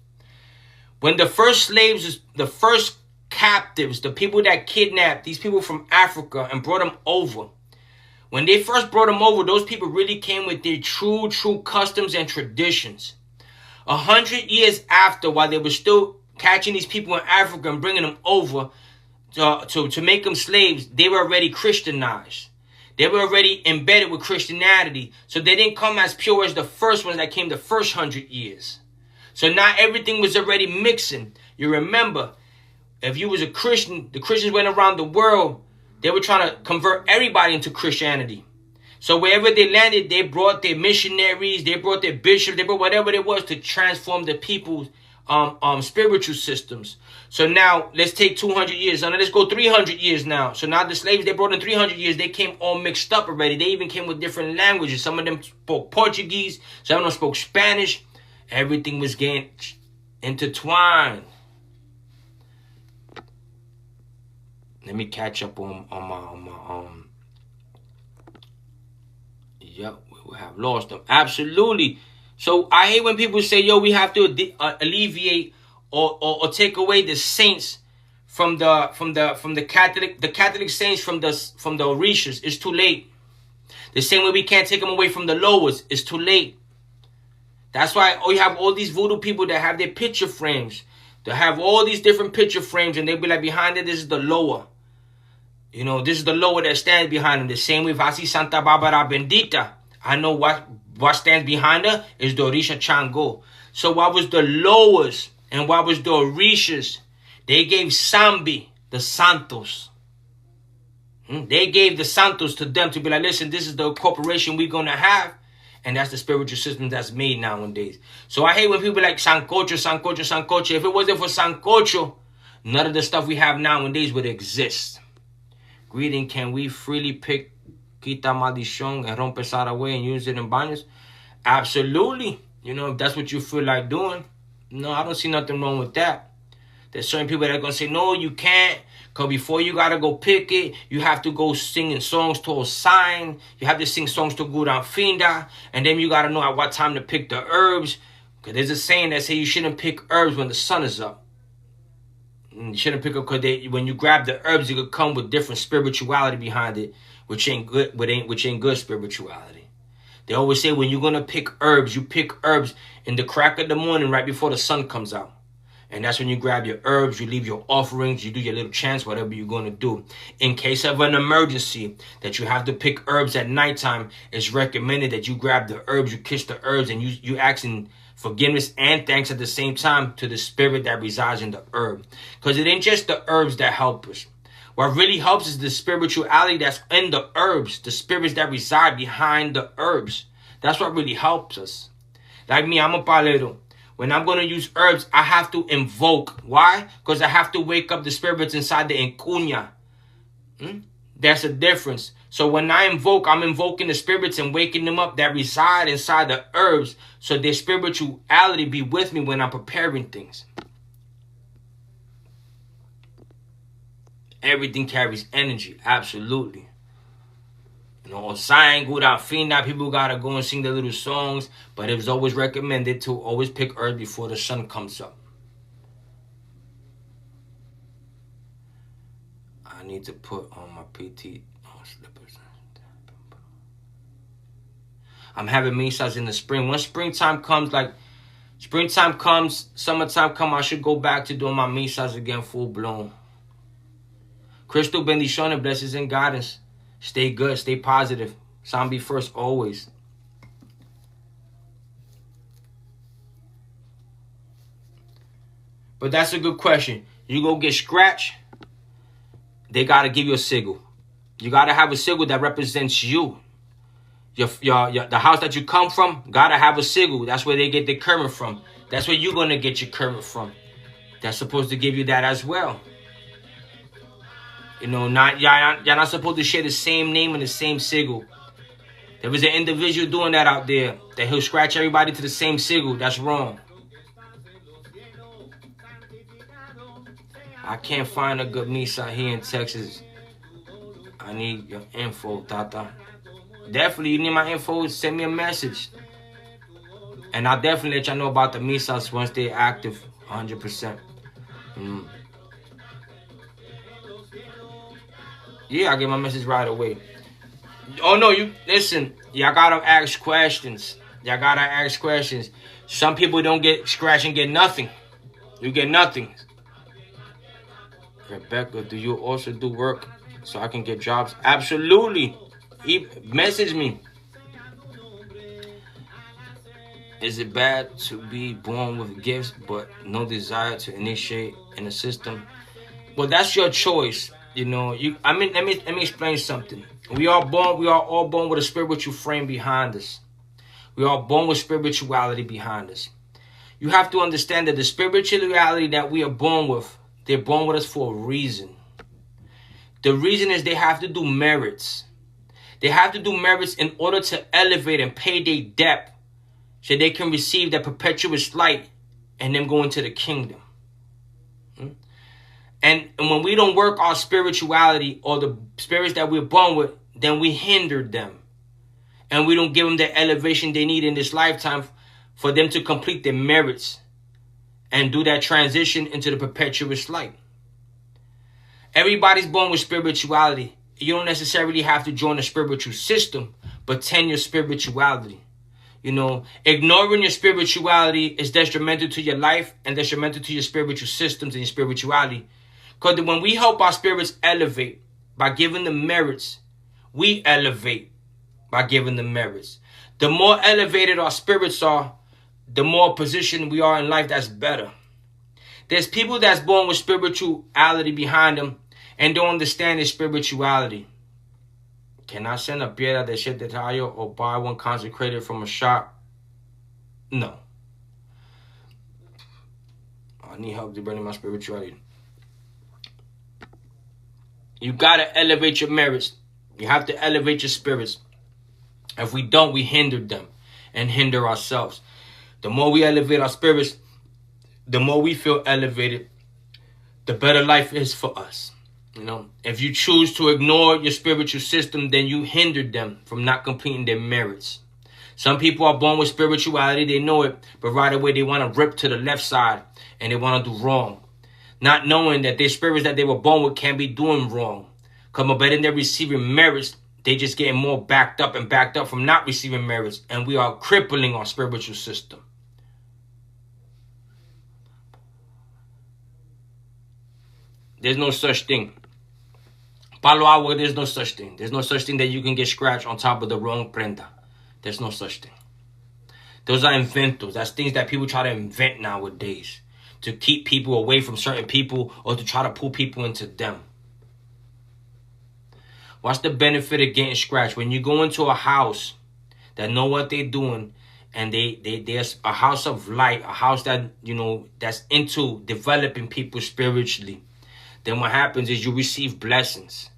When the first slaves, the first captives, the people that kidnapped these people from Africa and brought them over, when they first brought them over, those people really came with their true customs and traditions. 100 years after, while they were still catching these people in Africa and bringing them over to make them slaves, they were already Christianized. They were already embedded with Christianity. So they didn't come as pure as the first ones that came the first 100 years. So now everything was already mixing. You remember, if you was a Christian, the Christians went around the world. They were trying to convert everybody into Christianity. So wherever they landed, they brought their missionaries, they brought their bishops, they brought whatever it was to transform the people's spiritual systems. So now let's take 200 years. Now let's go 300 years now. So now the slaves they brought in 300 years, they came all mixed up already. They even came with different languages. Some of them spoke Portuguese, some of them spoke Spanish. Everything was getting intertwined. Let me catch up on my yep, we have lost them. Absolutely. So I hate when people say, yo, we have to alleviate or take away the saints from the Catholic saints from the Orishas. It's too late. The same way we can't take them away from the lowers. It's too late. That's why you have all these voodoo people that have their picture frames. They have all these different picture frames and they'll be like, behind it, this is the lower. You know, this is the lower that stands behind them. The same way if I see Santa Barbara Bendita, I know what stands behind her is the Orisha Chango. So what was the lowers and what was the Orishas? They gave Sambi, the Santos. They gave the Santos to them to be like, listen, this is the corporation we're going to have. And that's the spiritual system that's made nowadays. So I hate when people like Sancocho, Sancocho, Sancocho. If it wasn't for Sancocho, none of the stuff we have nowadays would exist. Greeting, can we freely pick Quita Maldición and Rompesar away and use it in baños? Absolutely. You know, if that's what you feel like doing. No, I don't see nothing wrong with that. There's certain people that are going to say, no, you can't. Because before you got to go pick it, you have to go singing songs to a sign. You have to sing songs to Guran Finda. And then you got to know at what time to pick the herbs. Because there's a saying that say you shouldn't pick herbs when the sun is up. You shouldn't pick up because when you grab the herbs, it could come with different spirituality behind it, which ain't good, which ain't good spirituality. They always say when you're going to pick herbs, you pick herbs in the crack of the morning right before the sun comes out. And that's when you grab your herbs, you leave your offerings, you do your little chants, whatever you're going to do. In case of an emergency that you have to pick herbs at nighttime, it's recommended that you grab the herbs, you kiss the herbs, and you asking forgiveness and thanks at the same time to the spirit that resides in the herb. Because it ain't just the herbs that help us. What really helps is the spirituality that's in the herbs, the spirits that reside behind the herbs. That's what really helps us. Like me, I'm a palero. When I'm going to use herbs, I have to invoke. Why? Because I have to wake up the spirits inside the encuña. That's a difference. So when I invoke, I'm invoking the spirits and waking them up that reside inside the herbs. So their spirituality be with me when I'm preparing things. Everything carries energy. Absolutely. You know, sign, good out, fina, people gotta go and sing their little songs, but it was always recommended to always pick herbs before the sun comes up. I need to put on my PT slippers. I'm having misas in the spring. When springtime comes, summertime comes, I should go back to doing my misas again full blown. Crystal bendiciones, blessings and guidance. Stay good, stay positive. Zombie first always. But that's a good question. You go get scratched, they got to give you a sigil. You got to have a sigil that represents you. The house that you come from got to have a sigil. That's where they get the current from. That's where you're going to get your current from. That's supposed to give you that as well. You know, y'all not supposed to share the same name and the same sigil. There was an individual doing that out there, that he'll scratch everybody to the same sigil. That's wrong. I can't find a good misa here in Texas. I need your info, Tata. Definitely, you need my info, send me a message. And I'll definitely let y'all know about the misas once they're active, 100%. Yeah, I'll get my message right away. Oh, no, listen, y'all gotta ask questions. Y'all gotta ask questions. Some people don't get scratched and get nothing. You get nothing. Rebecca, do you also do work so I can get jobs? Absolutely. Message me. Is it bad to be born with gifts but no desire to initiate in the system? Well, that's your choice. You know, let me explain something. We are all born with a spiritual frame behind us. We are born with spirituality behind us. You have to understand that the spirituality that we are born with, they're born with us for a reason. The reason is they have to do merits. They have to do merits in order to elevate and pay their debt so they can receive that perpetuous light and then go into the kingdom. And when we don't work our spirituality or the spirits that we're born with, then we hinder them. And we don't give them the elevation they need in this lifetime for them to complete their merits and do that transition into the perpetuous light. Everybody's born with spirituality. You don't necessarily have to join a spiritual system, but tend your spirituality. You know, ignoring your spirituality is detrimental to your life and detrimental to your spiritual systems and your spirituality. Because when we help our spirits elevate by giving them merits, we elevate by giving them merits. The more elevated our spirits are, the more positioned we are in life that's better. There's people that's born with spirituality behind them and don't understand their spirituality. Can I send a piedra de siete tallos or buy one consecrated from a shop? No. I need help to bring my spirituality. You got to elevate your merits. You have to elevate your spirits. If we don't, we hinder them and hinder ourselves. The more we elevate our spirits, the more we feel elevated, the better life is for us. You know, if you choose to ignore your spiritual system, then you hinder them from not completing their merits. Some people are born with spirituality, they know it, but right away they want to rip to the left side and they want to do wrong. Not knowing that their spirits that they were born with can't be doing wrong. Because by then they're receiving merits, they just getting more backed up from not receiving merits. And we are crippling our spiritual system. There's no such thing. Palo agua, there's no such thing. There's no such thing that you can get scratched on top of the wrong prenda. There's no such thing. Those are inventos. That's things that people try to invent nowadays to keep people away from certain people or to try to pull people into them. What's the benefit of getting scratched? When you go into a house that know what they're doing and there's a house of light, a house that, you know, that's into developing people spiritually, then what happens is you receive blessings.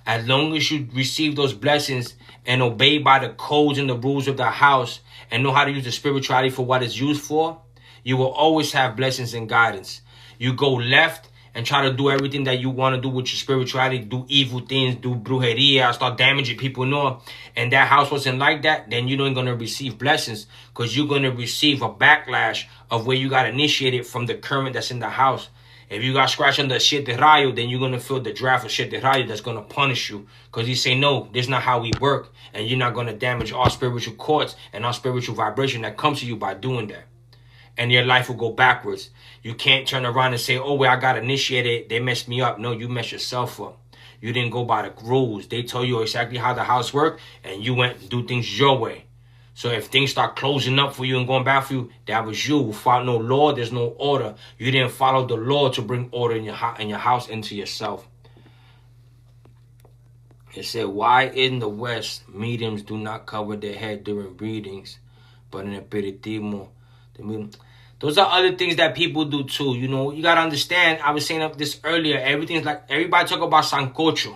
As long as you receive those blessings and obey by the codes and the rules of the house and know how to use the spirituality for what it's used for, you will always have blessings and guidance. You go left and try to do everything that you want to do with your spirituality, do evil things, do brujeria, start damaging people, no, and that house wasn't like that, then you ain't going to receive blessings because you're going to receive a backlash of where you got initiated from the current that's in the house. If you got scratched on the Siete Rayo, then you're going to feel the draft of Siete Rayo that's going to punish you. Because he say, no, this is not how we work. And you're not going to damage our spiritual cords and our spiritual vibration that comes to you by doing that. And your life will go backwards. You can't turn around and say, oh, well, I got initiated. They messed me up. No, you messed yourself up. You didn't go by the rules. They told you exactly how the house worked, and you went and do things your way. So if things start closing up for you and going bad for you, that was you. Without no law, there's no order. You didn't follow the law to bring order in your house into yourself. It said, why in the West, mediums do not cover their head during readings, but in Espiritismo, those are other things that people do too. You know, you got to understand, I was saying this earlier, everything's like, everybody talk about Sancocho.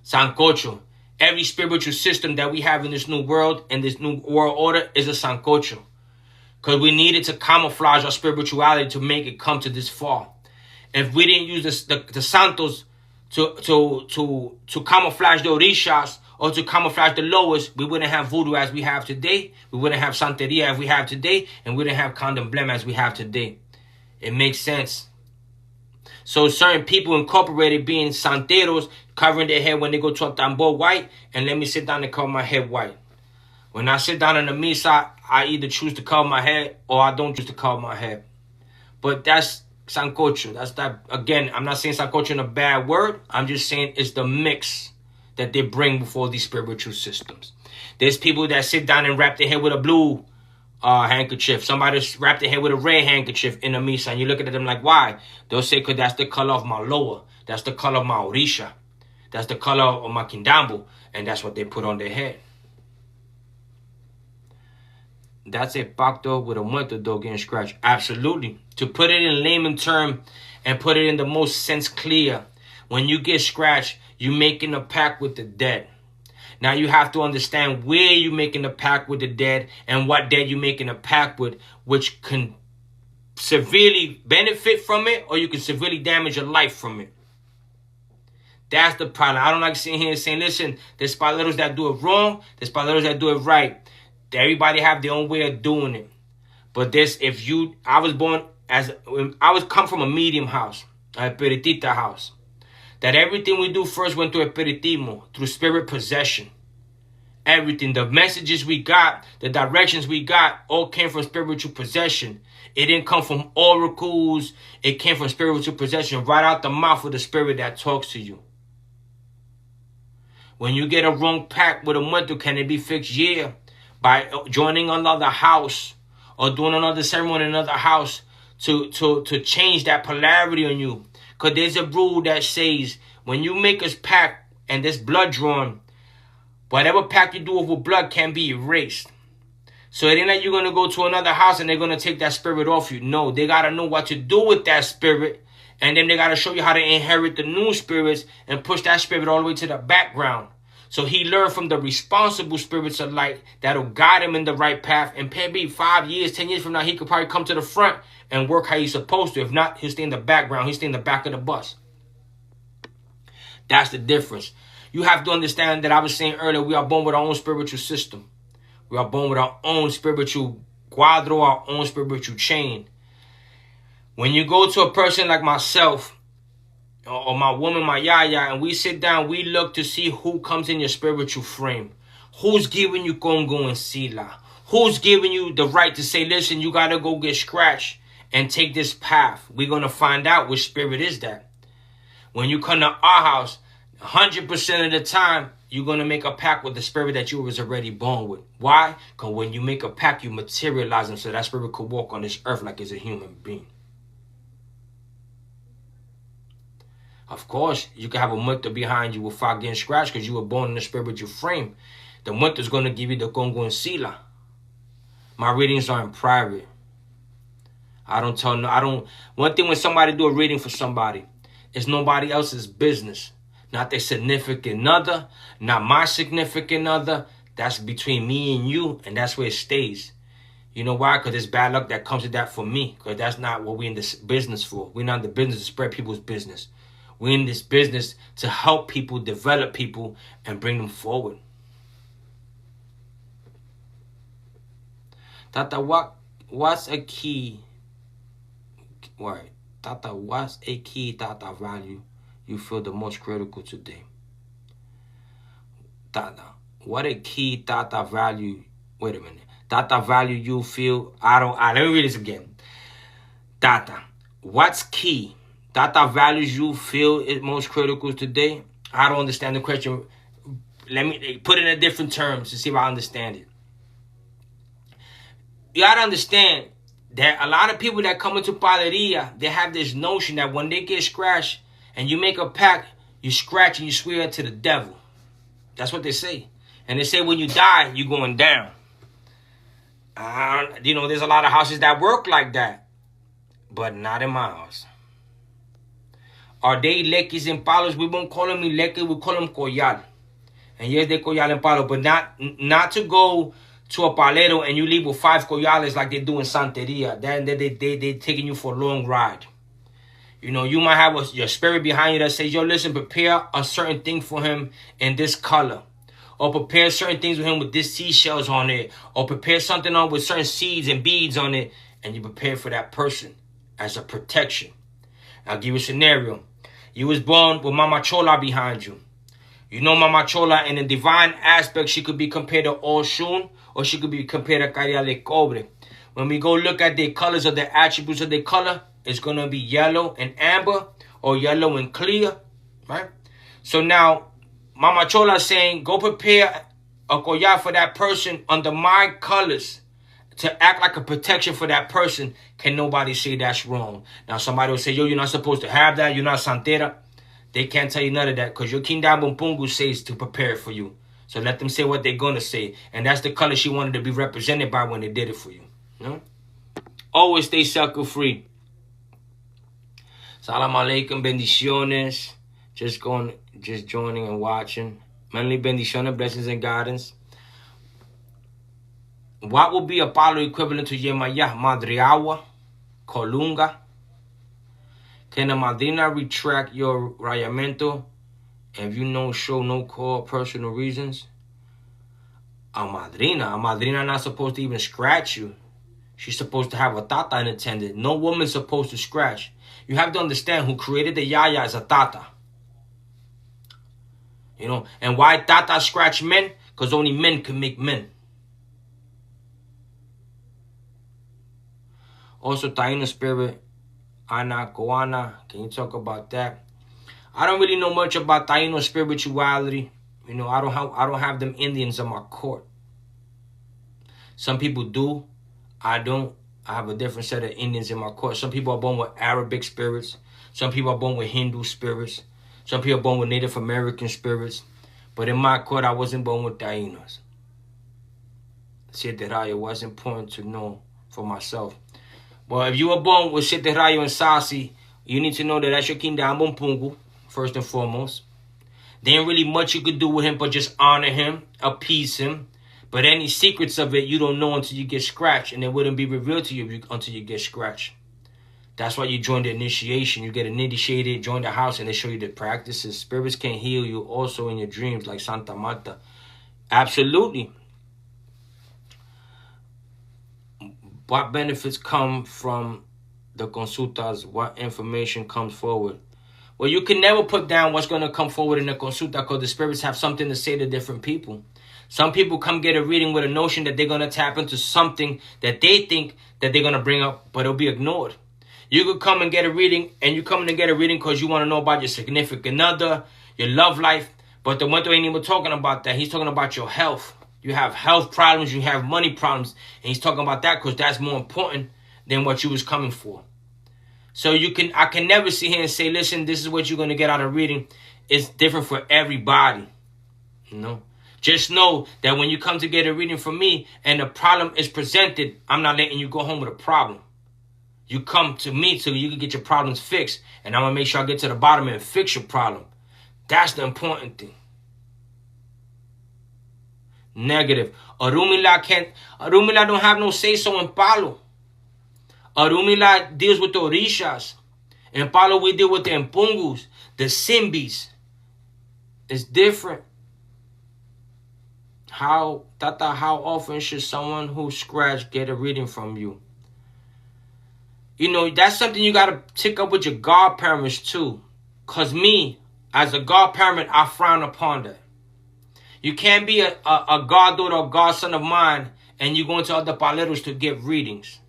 Sancocho. Every spiritual system that we have in this new world and this new world order is a Sancocho. Because we needed to camouflage our spirituality to make it come to this far. If we didn't use the Santos to camouflage the Orishas or to camouflage the lowest, we wouldn't have voodoo as we have today. We wouldn't have Santeria as we have today. And we wouldn't have Candomblé as we have today. It makes sense. So certain people incorporated being Santeros, covering their head when they go to a tambor white, and let me sit down and cover my head white. When I sit down in the misa, I either choose to cover my head or I don't choose to cover my head. But that's Sancocho. That's that. Again, I'm not saying Sancocho in a bad word. I'm just saying it's the mix that they bring before these spiritual systems. There's people that sit down and wrap their head with a blue handkerchief. Somebody wrapped their head with a red handkerchief in the misa, and you look at them like, why? They'll say, because that's the color of my loa. That's the color of my Orisha. That's the color of my Kindambo. And that's what they put on their head. That's a pacto with a muerto dog getting scratched. Absolutely. To put it in layman term and put it in the most sense clear, when you get scratched, you're making a pact with the dead. Now you have to understand where you're making a pact with the dead and what dead you're making a pact with, which can severely benefit from it or you can severely damage your life from it. That's the problem. I don't like sitting here and saying, listen, there's paleros that do it wrong, there's paleros that do it right. Everybody have their own way of doing it. But I was come from a medium house, a espiritista house. That everything we do first went through espiritismo, through spirit possession. Everything, the messages we got, the directions we got, all came from spiritual possession. It didn't come from oracles. It came from spiritual possession, right out the mouth of the spirit that talks to you. When you get a wrong pact with a muerto, can it be fixed? Yeah. By joining another house or doing another ceremony in another house to change that polarity on you. Because there's a rule that says when you make a pact and there's blood drawn, whatever pact you do with blood can be erased. So it ain't like you're going to go to another house and they're going to take that spirit off you. No, they got to know what to do with that spirit. And then they got to show you how to inherit the new spirits and push that spirit all the way to the background. So he learned from the responsible spirits of light that'll guide him in the right path. And maybe 5 years, 10 years from now, he could probably come to the front and work how he's supposed to. If not, he'll stay in the background. He'll stay in the back of the bus. That's the difference. You have to understand that I was saying earlier, we are born with our own spiritual system. We are born with our own spiritual cuadro, our own spiritual chain. When you go to a person like myself, or my woman, my yaya, and we sit down, we look to see who comes in your spiritual frame. Who's giving you Congo and Sila? Who's giving you the right to say, listen, you got to go get scratched and take this path? We're going to find out which spirit is that. When you come to our house, 100% of the time, you're going to make a pact with the spirit that you was already born with. Why? Because when you make a pact, you materialize them so that spirit could walk on this earth like it's a human being. Of course, you can have a muerto behind you without getting scratched because you were born in a spiritual frame. The muerto is going to give you the Congo and Sila. My readings are in private. One thing when somebody do a reading for somebody, it's nobody else's business. Not their significant other, not my significant other. That's between me and you, and that's where it stays. You know why? Because there's bad luck that comes with that for me. Because that's not what we're in this business for. We're not in the business to spread people's business. We're in this business to help people, develop people, and bring them forward. Tata, what's a key? Right. Tata, what's a key Tata value you feel the most critical today? Tata, what a key Tata value, wait a minute. Tata value you feel, let me read this again. Tata, what's key Tata values you feel is most critical today? I don't understand the question. Let me put it in different terms to see if I understand it. You gotta understand that a lot of people that come into Paleria, they have this notion that when they get scratched and you make a pact, you scratch and you swear to the devil. That's what they say. And they say when you die, you're going down. There's a lot of houses that work like that, but not in my house. Are they lekis and palos? We won't call them lekis, we call them collal. And yes, they collal and palo, but not to go to a palero and you leave with 5 collales like they do in Santeria. Then they taking you for a long ride. You might have your spirit behind you that says, yo, listen, prepare a certain thing for him in this color. Or prepare certain things with him with this seashells on it. Or prepare something on with certain seeds and beads on it. And you prepare for that person as a protection. I'll give you a scenario. You was born with Mama Chola behind you. Mama Chola in a divine aspect, she could be compared to Oshun, or she could be compared to Cariale Cobre. When we go look at the colors of the attributes of the color, it's going to be yellow and amber, or yellow and clear, right? So now, Mama Chola is saying, go prepare a collar for that person under my colors to act like a protection for that person. Can nobody say that's wrong? Now, somebody will say, yo, you're not supposed to have that. You're not Santera. They can't tell you none of that because your Kindabo Mpungu says to prepare for you. So let them say what they're going to say. And that's the color she wanted to be represented by when they did it for you. Always stay sucker-free. Salam alaikum, bendiciones. Just joining and watching. Mainly bendiciones, blessings and guidance. What will be a palo equivalent to Yemayah? Madriawa, Colunga. Can a madrina retract your rayamento if you show no call personal reasons? A madrina not supposed to even scratch you. She's supposed to have a tata in attendant. No woman's supposed to scratch. You have to understand who created the yaya is a tata. And why tata scratch men? Because only men can make men. Also, Taino spirit, Ana Koana, can you talk about that? I don't really know much about Taino spirituality. I don't have them Indians on my court. Some people do. I don't. I have a different set of Indians in my court. Some people are born with Arabic spirits. Some people are born with Hindu spirits. Some people are born with Native American spirits. But in my court, I wasn't born with Tainos. Siete Rayo was important to know for myself. Well, if you were born with Siete Rayo and Sasi, you need to know that that's your Kindabo Mpungu, first and foremost. There ain't really much you could do with him but just honor him, appease him. But any secrets of it, you don't know until you get scratched. And it wouldn't be revealed to you until you get scratched. That's why you join the initiation. You get initiated, join the house, and they show you the practices. Spirits can heal you also in your dreams, like Santa Marta. Absolutely. What benefits come from the consultas? What information comes forward? Well, you can never put down what's going to come forward in the consulta because the spirits have something to say to different people. Some people come get a reading with a notion that they're going to tap into something that they think that they're going to bring up, but it'll be ignored. You could come and get a reading, and you come to get a reading because you want to know about your significant other, your love life, but the Muerto ain't even talking about that. He's talking about your health. You have health problems, you have money problems, and he's talking about that because that's more important than what you was coming for. So I can never sit here and say, listen, this is what you're going to get out of reading. It's different for everybody, Just know that when you come to get a reading from me and the problem is presented, I'm not letting you go home with a problem. You come to me so you can get your problems fixed. And I'm going to make sure I get to the bottom and fix your problem. That's the important thing. Negative. Arumila don't have no say-so in Palo. Arumila deals with the Orishas. In Palo, we deal with the Mpungus, the Simbis. It's different. How often should someone who scratched get a reading from you? You know, that's something you got to take up with your godparents too. Because me, as a godparent, I frown upon that. You can't be a goddaughter or godson of mine and you go into other paleros to get readings.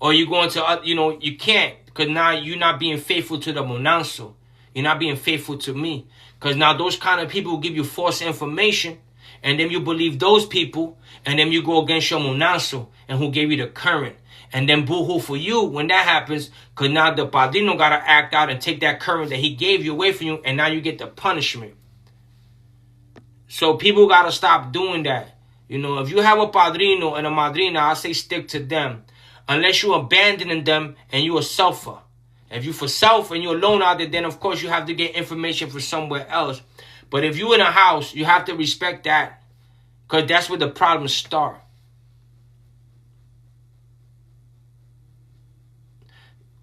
Or you go into, you can't. Because now you're not being faithful to the Monanso. You're not being faithful to me. Because now those kind of people will give you false information. And then you believe those people. And then you go against your Monanso and who gave you the current. And then boo-hoo for you when that happens. Because now the padrino got to act out and take that current that he gave you away from you. And now you get the punishment. So people got to stop doing that. You know, if you have a padrino and a madrina, I say stick to them. Unless you're abandoning them and you're a selfer. If you for self and you're alone out there, then of course you have to get information from somewhere else. But if you're in a house, you have to respect that. Because that's where the problems start.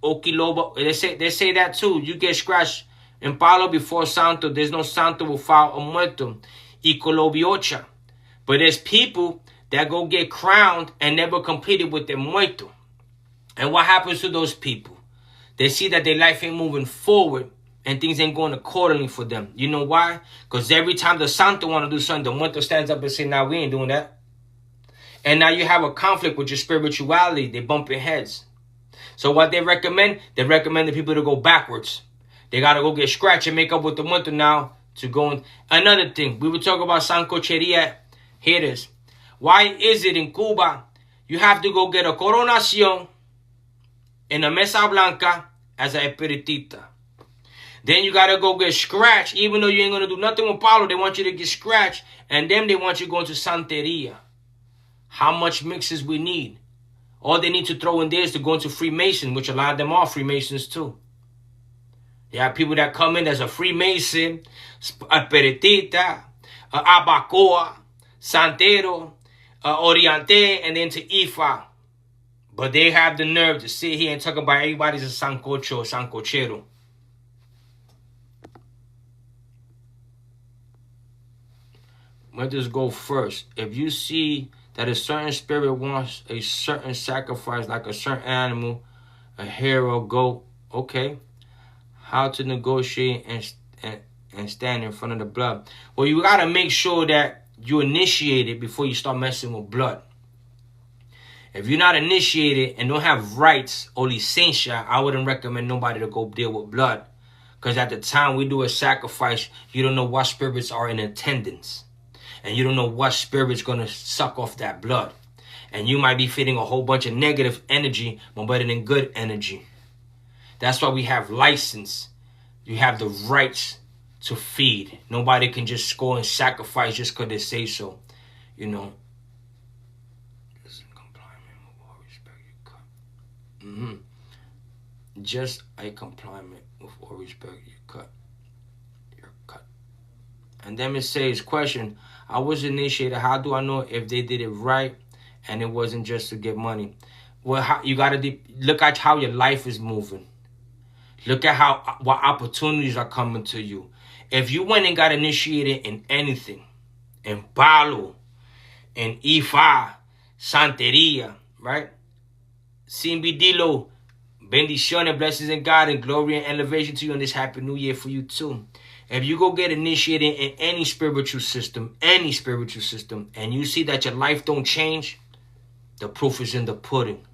Okiloba, they say that too. You get scratched in palo before santo. There's no santo without a muerto. Icolobiocha. But there's people that go get crowned and never completed with their muerto. And what happens to those people? They see that their life ain't moving forward and things ain't going accordingly for them. You know why? Because every time the santo want to do something, the muerto stands up and say, nah, we ain't doing that. And now you have a conflict with your spirituality. They bumping heads. So what they recommend the people to go backwards. They got to go get scratched and make up with the muerto now to go in. Another thing, we were talking about sancocheria. Here it is. Why is it in Cuba you have to go get a coronación in a mesa blanca as a espiritista? Then you got to go get scratched. Even though you ain't going to do nothing with Pablo, they want you to get scratched. And then they want you going to Santeria. How much mixes we need? All they need to throw in there is to go into Freemason, which a lot of them are Freemasons too. You have people that come in as a Freemason, espiritista, abacoa, santero, oriente, and then to Ifa. But they have the nerve to sit here and talk about everybody's a sancocho or sancochero. Let us go first. If you see that a certain spirit wants a certain sacrifice, like a certain animal, a hare or goat, okay. How to negotiate and stand in front of the blood? Well, you got to make sure that you initiate it before you start messing with blood. If you're not initiated and don't have rights or licencia, I wouldn't recommend nobody to go deal with blood. Because at the time we do a sacrifice, you don't know what spirits are in attendance. And you don't know what spirit's going to suck off that blood. And you might be feeding a whole bunch of negative energy more better than good energy. That's why we have license. You have the rights to feed. Nobody can just go and sacrifice just because they say so. You know. Just compliance with all respect, you cut. Just a compliance with all respect, you cut. You're cut. And then it says, question, I was initiated. How do I know if they did it right and it wasn't just to get money? Well, you got to look at how your life is moving. Look at what opportunities are coming to you. If you went and got initiated in anything, in Palo, in Ifa, Santeria, right? Simbidilo, bendiciones, blessings in God, and glory and elevation to you on this happy new year for you too. If you go get initiated in any spiritual system, and you see that your life don't change, the proof is in the pudding.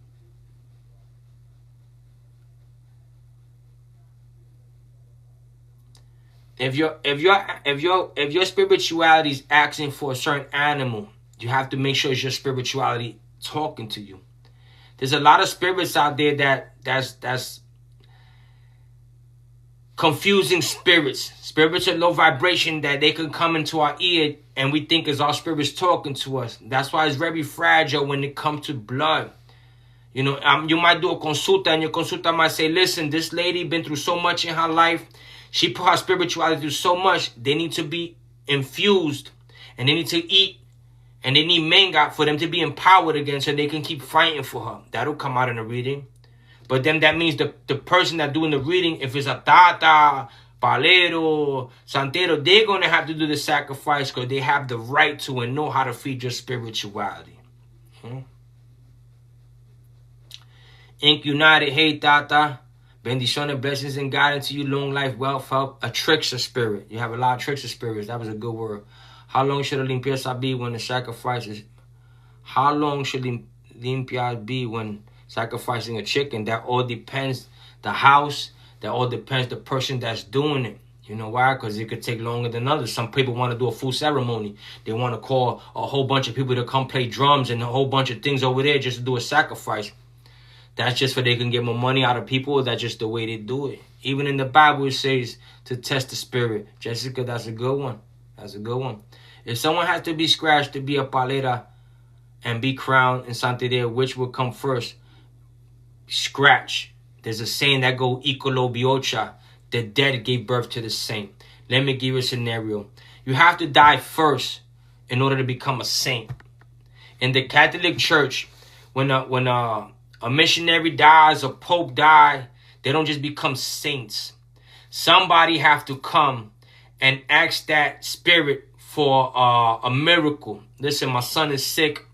If your spirituality is asking for a certain animal, you have to make sure it's your spirituality talking to you. There's a lot of spirits out there that's confusing spirits. Spirits of low vibration that they can come into our ear and we think is our spirits talking to us. That's why it's very fragile when it comes to blood. You know, you might do a consulta and your consulta might say, listen, this lady been through so much in her life. She put her spirituality through so much. They need to be infused and they need to eat and they need manga for them to be empowered again so they can keep fighting for her. That'll come out in the reading. But then that means the person that doing the reading, if it's a tata, palero, santero, they're going to have to do the sacrifice because they have the right to and know how to feed your spirituality. Ink United, hey Tata. Bendiciones, blessings and guidance to you, long life, wealth, health. A trickster spirit. You have a lot of trickster spirits. That was a good word. How long should a limpieza be when the sacrifice is? How long should limpias be when sacrificing a chicken? That all depends the house. That all depends the person that's doing it. You know why? Because it could take longer than others. Some people want to do a full ceremony. They want to call a whole bunch of people to come play drums and a whole bunch of things over there just to do a sacrifice. That's just so they can get more money out of people. That's just the way they do it. Even in the Bible, it says to test the spirit. Jessica, that's a good one. That's a good one. If someone has to be scratched to be a palera and be crowned in Santeria, which will come first? Scratch. There's a saying that go Icolo Biocha. The dead gave birth to the saint. Let me give you a scenario. You have to die first in order to become a saint. In the Catholic Church, when a missionary dies, a pope dies, they don't just become saints. Somebody have to come and ask that spirit for a miracle. Listen, my son is sick.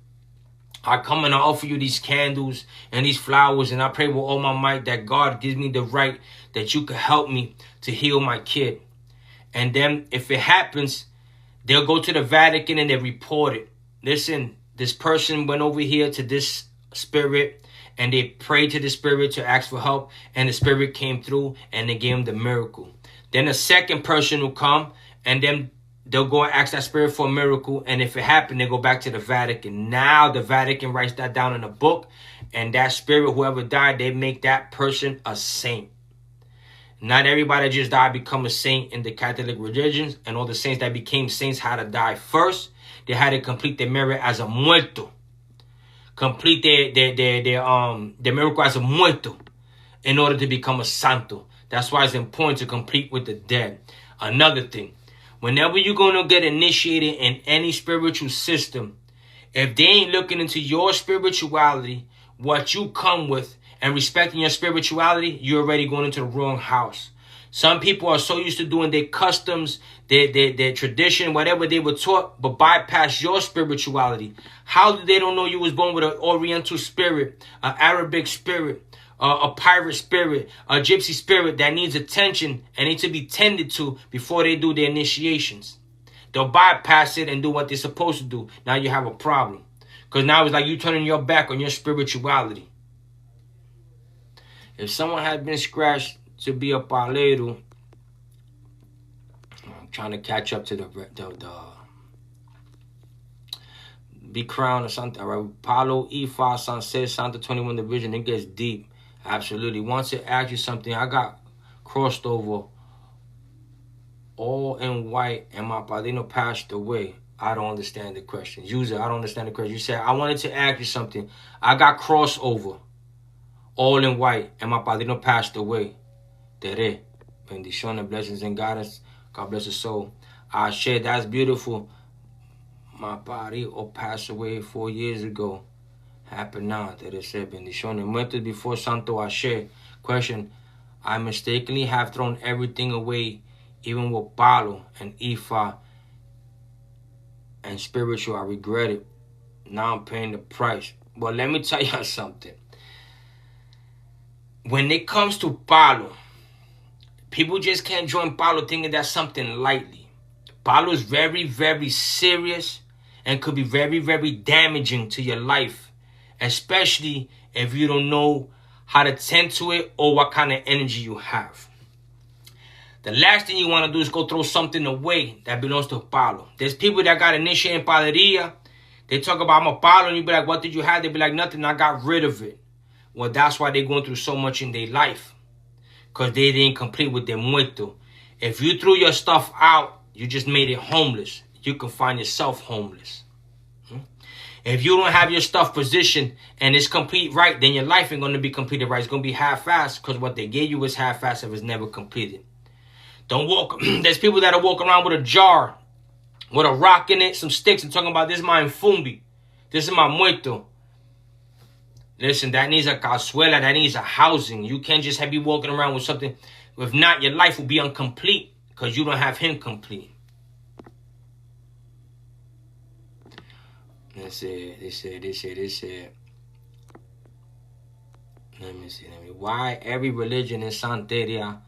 I come and I offer you these candles and these flowers, and I pray with all my might that God gives me the right that you could help me to heal my kid. And then if it happens, they'll go to the Vatican and they report it. Listen, this person went over here to this spirit and they prayed to the spirit to ask for help, and the spirit came through and they gave him the miracle. Then a second person will come, and then they'll go and ask that spirit for a miracle, and if it happened, they go back to the Vatican. Now the Vatican writes that down in a book, and that spirit, whoever died, they make that person a saint. Not everybody just died become a saint in the Catholic religions, and all the saints that became saints had to die first. They had to complete their merit as a muerto. Complete their miracle as a muerto in order to become a santo. That's why it's important to complete with the dead. Another thing, whenever you're going to get initiated in any spiritual system, if they ain't looking into your spirituality, what you come with, and respecting your spirituality, you're already going into the wrong house. Some people are so used to doing their customs, their tradition, whatever they were taught, but bypass your spirituality. How do they don't know you was born with an Oriental spirit, an Arabic spirit, a pirate spirit, a gypsy spirit that needs attention and needs to be tended to before they do their initiations? They'll bypass it and do what they're supposed to do. Now you have a problem. Because now it's like you turning your back on your spirituality. If someone has been scratched to be a palero, I'm trying to catch up to the be crowned or something. All right, Palo, Ifa, Sunset, Santa 21 Division. It gets deep. Absolutely. Once it asks you something, I got crossed over all in white and my padrino passed away. I don't understand the question. User, I don't understand the question. You said, I wanted to ask you something. I got crossed over all in white and my padrino passed away. Tere. Bendiciones, blessings and guidance. God bless his soul. Ashe, that's beautiful. My body passed away 4 years ago. Happened now. Tere said, bendiciones. Muertos before Santo Ashe. Question, I mistakenly have thrown everything away, even with Palo and Ifa and spiritual. I regret it. Now I'm paying the price. But let me tell you something. When it comes to Palo, people just can't join Palo thinking that's something lightly. Palo is very, very serious and could be very, very damaging to your life, especially if you don't know how to tend to it or what kind of energy you have. The last thing you want to do is go throw something away that belongs to Palo. There's people that got initiated in Paleria. They talk about, I'm a Palo, and you be like, what did you have? They be like, nothing, I got rid of it. Well, that's why they're going through so much in their life. Because they didn't complete with their muerto. If you threw your stuff out, you just made it homeless. You can find yourself homeless. If you don't have your stuff positioned and it's complete right, then your life ain't going to be completed right. It's going to be half-assed because what they gave you is half-assed if it's never completed. Don't walk. There's people that are walking around with a jar, with a rock in it, some sticks, and talking about, this is my infumbi. This is my muerto. Listen, that needs a cazuela. That needs a housing. You can't just have you walking around with something. If not, your life will be incomplete because you don't have him complete. They said. Let me see. Why every religion in Santeria,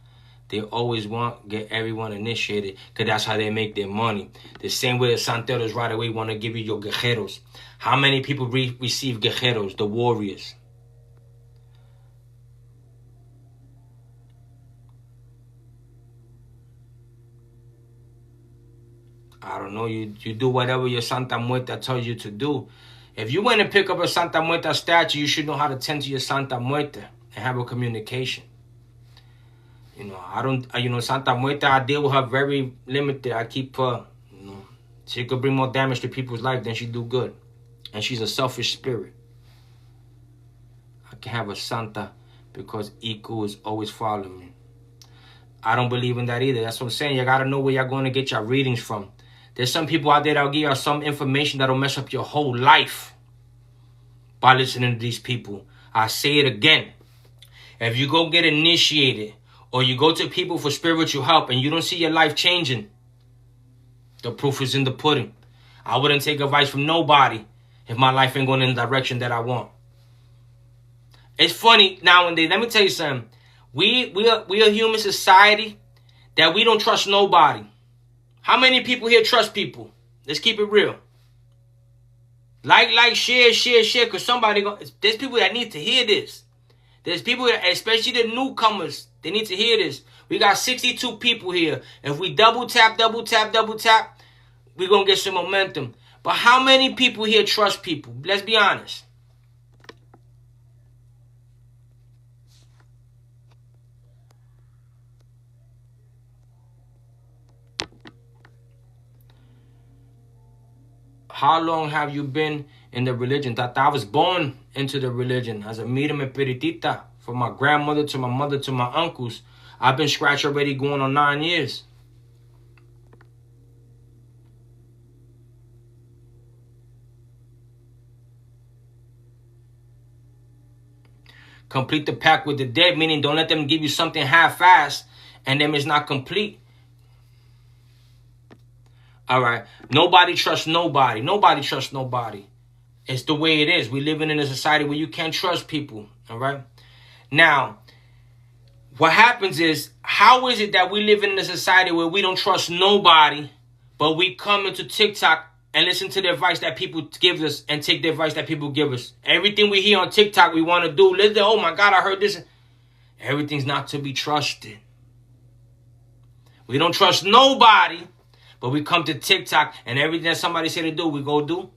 they always want get everyone initiated, because that's how they make their money. The same way the Santeros right away want to give you your guerreros. How many people receive guerreros, the warriors? I don't know. You do whatever your Santa Muerta tells you to do. If you went and pick up a Santa Muerta statue, you should know how to tend to your Santa Muerta and have a communication. You know, I don't. Santa Muerta, I deal with her very limited. I keep her. She could bring more damage to people's life than she do good, and she's a selfish spirit. I can have a Santa because Iku is always following me. I don't believe in that either. That's what I'm saying. You gotta know where you're going to get your readings from. There's some people out there that'll give you some information that'll mess up your whole life by listening to these people. I say it again. If you go get initiated or you go to people for spiritual help and you don't see your life changing, the proof is in the pudding. I wouldn't take advice from nobody if my life ain't going in the direction that I want. It's funny now and then. Let me tell you something. We are a human society that we don't trust nobody. How many people here trust people? Let's keep it real. Like, share, because there's people that need to hear this. There's people that, especially the newcomers, they need to hear this. We got 62 people here. If we double tap, we're going to get some momentum. But how many people here trust people? Let's be honest. How long have you been in the religion? That I was born into the religion as a Miriam Espiritista. From my grandmother to my mother to my uncles. I've been scratched already going on 9 years. Complete the pact with the dead, meaning don't let them give you something half-assed and then it's not complete. All right. Nobody trusts nobody. Nobody trusts nobody. It's the way it is. We're living in a society where you can't trust people. All right. Now, what happens is, how is it that we live in a society where we don't trust nobody, but we come into TikTok and listen to the advice that people give us and take the advice that people give us? Everything we hear on TikTok, we want to do. Listen, oh my God, I heard this. Everything's not to be trusted. We don't trust nobody. But we come to TikTok and everything that somebody say to do, we go do.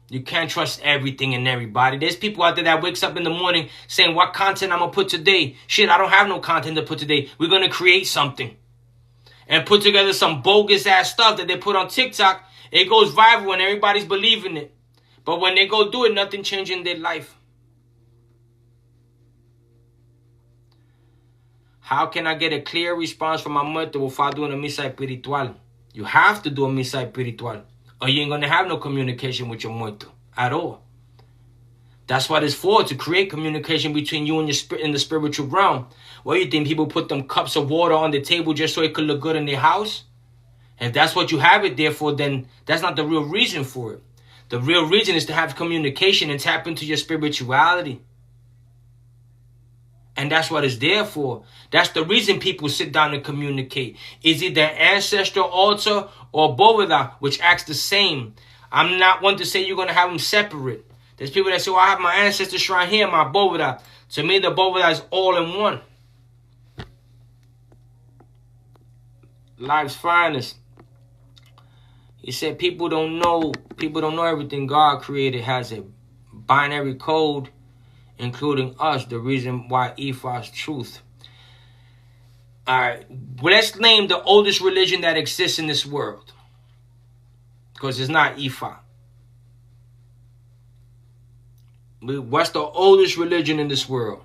You can't trust everything and everybody. There's people out there that wakes up in the morning saying, what content I'm going to put today? Shit, I don't have no content to put today. We're going to create something. And put together some bogus ass stuff that they put on TikTok. It goes viral and everybody's believing it. But when they go do it, nothing changes in their life. How can I get a clear response from my muerto without doing a misa espiritual? You have to do a misa espiritual, or you ain't going to have no communication with your muerto at all. That's what it's for, to create communication between you and your spirit in the spiritual realm. What, you think people put them cups of water on the table just so it could look good in their house? If that's what you have it there for, then that's not the real reason for it. The real reason is to have communication and tap into your spirituality. And that's what it's there for. That's the reason people sit down and communicate. Is it their ancestral altar or Boveda, which acts the same? I'm not one to say you're going to have them separate. There's people that say, well, I have my ancestor shrine here, my Boveda. To me, the Boveda is all in one. Life's finest. He said people don't know everything God created has a binary code, including us, the reason why Ifa's truth. All right, well, let's name the oldest religion that exists in this world, because it's not Ifa. What's the oldest religion in this world?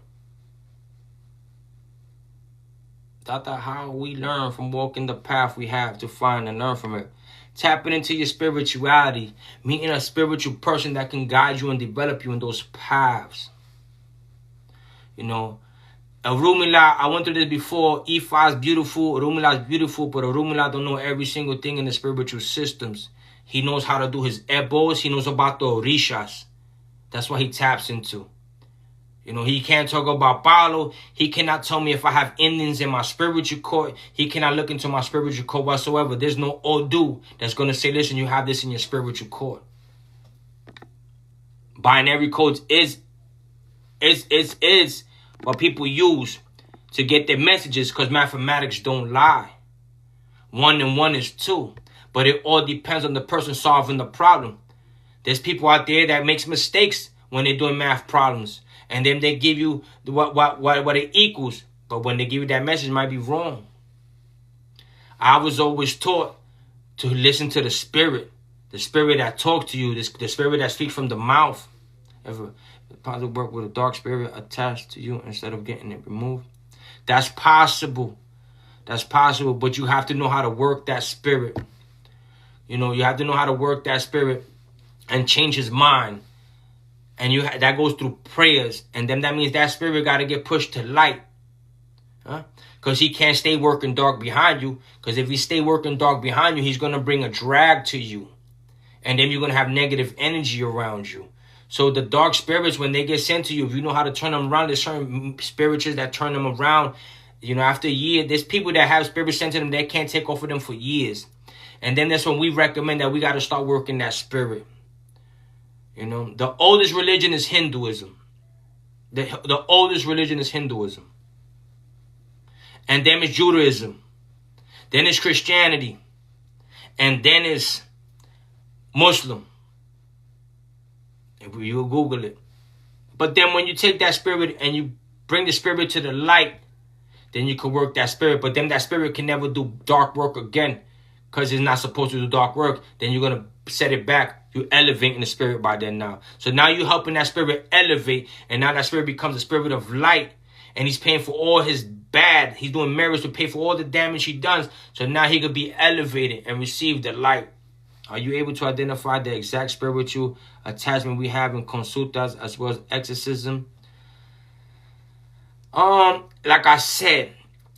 That's how we learn from walking the path we have to find and learn from it. Tapping into your spirituality, meeting a spiritual person that can guide you and develop you in those paths. You know, Orunmila, I went through this before. Ifa is beautiful, Orunmila is beautiful, but Orunmila don't know every single thing in the spiritual systems. He knows how to do his ebos, he knows about the orishas. That's what he taps into. You know, he can't talk about Paulo. He cannot tell me if I have Indians in my spiritual court. He cannot look into my spiritual court whatsoever. There's no Odu that's going to say, listen, you have this in your spiritual court. Binary codes is what people use to get their messages, because mathematics don't lie. 1 and 1 is 2. But it all depends on the person solving the problem. There's people out there that makes mistakes when they're doing math problems. And then they give you what it equals. But when they give you that message, it might be wrong. I was always taught to listen to the spirit that talks to you, the spirit that speaks from the mouth. Ever possible work with a dark spirit attached to you instead of getting it removed? That's possible. That's possible, but you have to know how to work that spirit. You know, you have to know how to work that spirit and change his mind. And that goes through prayers. And then that means that spirit got to get pushed to light. Because he can't stay working dark behind you. Because if he stay working dark behind you, he's going to bring a drag to you. And then you're going to have negative energy around you. So the dark spirits, when they get sent to you, if you know how to turn them around, there's certain spirits that turn them around. You know, after a year, there's people that have spirits sent to them that can't take off of them for years. And then that's when we recommend that we got to start working that spirit. You know, the oldest religion is Hinduism. The oldest religion is Hinduism. And then it's Judaism. Then it's Christianity. And then it's Muslim. If you Google it. But then when you take that spirit and you bring the spirit to the light, then you can work that spirit. But then that spirit can never do dark work again, because it's not supposed to do dark work. Then you're going to set it back. You're elevating the spirit by then now. So now you're helping that spirit elevate. And now that spirit becomes a spirit of light. And he's paying for all his bad. He's doing miracles to pay for all the damage he does. So now he could be elevated and receive the light. Are you able to identify the exact spiritual attachment we have in consultas as well as exorcism? Like I said,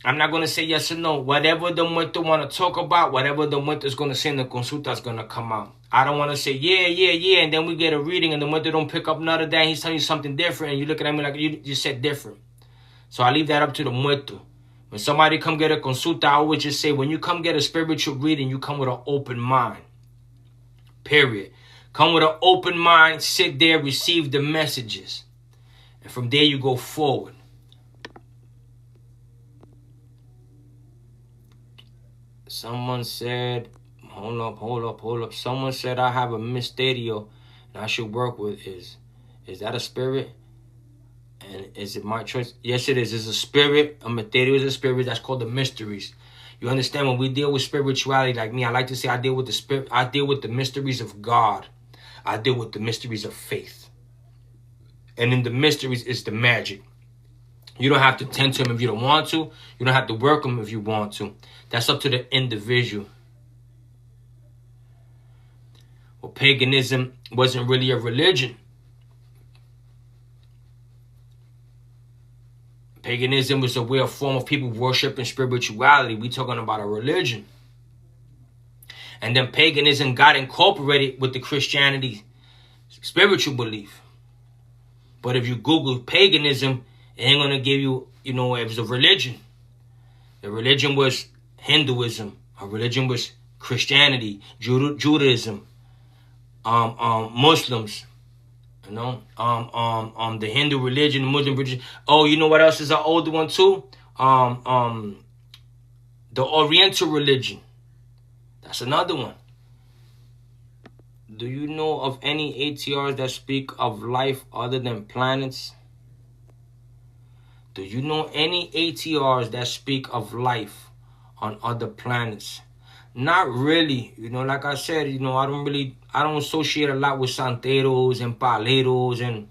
I'm not going to say yes or no. Whatever the muerto want to talk about, whatever the muerto is going to say in the consulta is going to come out. I don't want to say, yeah, and then we get a reading and the muerto don't pick up none of that. He's telling you something different and you looking at me like you said different. So I leave that up to the muerto. When somebody come get a consulta, I always just say, when you come get a spiritual reading, you come with an open mind. Period. Come with an open mind, sit there, receive the messages. And from there you go forward. Someone said, hold up. Someone said I have a misterio and I should work with. Is that a spirit? And is it my choice? Yes, it is. It's a spirit. A misterio is a spirit. That's called the mysteries. You understand, when we deal with spirituality, like me, I like to say I deal with the spirit. I deal with the mysteries of God. I deal with the mysteries of faith. And in the mysteries is the magic. You don't have to tend to them if you don't want to. You don't have to work them if you want to. That's up to the individual. Well, paganism wasn't really a religion. Paganism was a way of form of people worshiping spirituality. We talking about a religion. And then paganism got incorporated with the Christianity spiritual belief. But if you Google paganism, it ain't going to give you, it was a religion. The religion was Hinduism. A religion was Christianity, Judaism, Muslims. The Hindu religion, the Muslim religion. Oh, you know what else is an older one too? The Oriental religion. That's another one. Do you know of any ATRs that speak of life other than planets? Do you know any ATRs that speak of life on other planets? Not really. Like I said, I don't associate a lot with Santeros and Paleros, and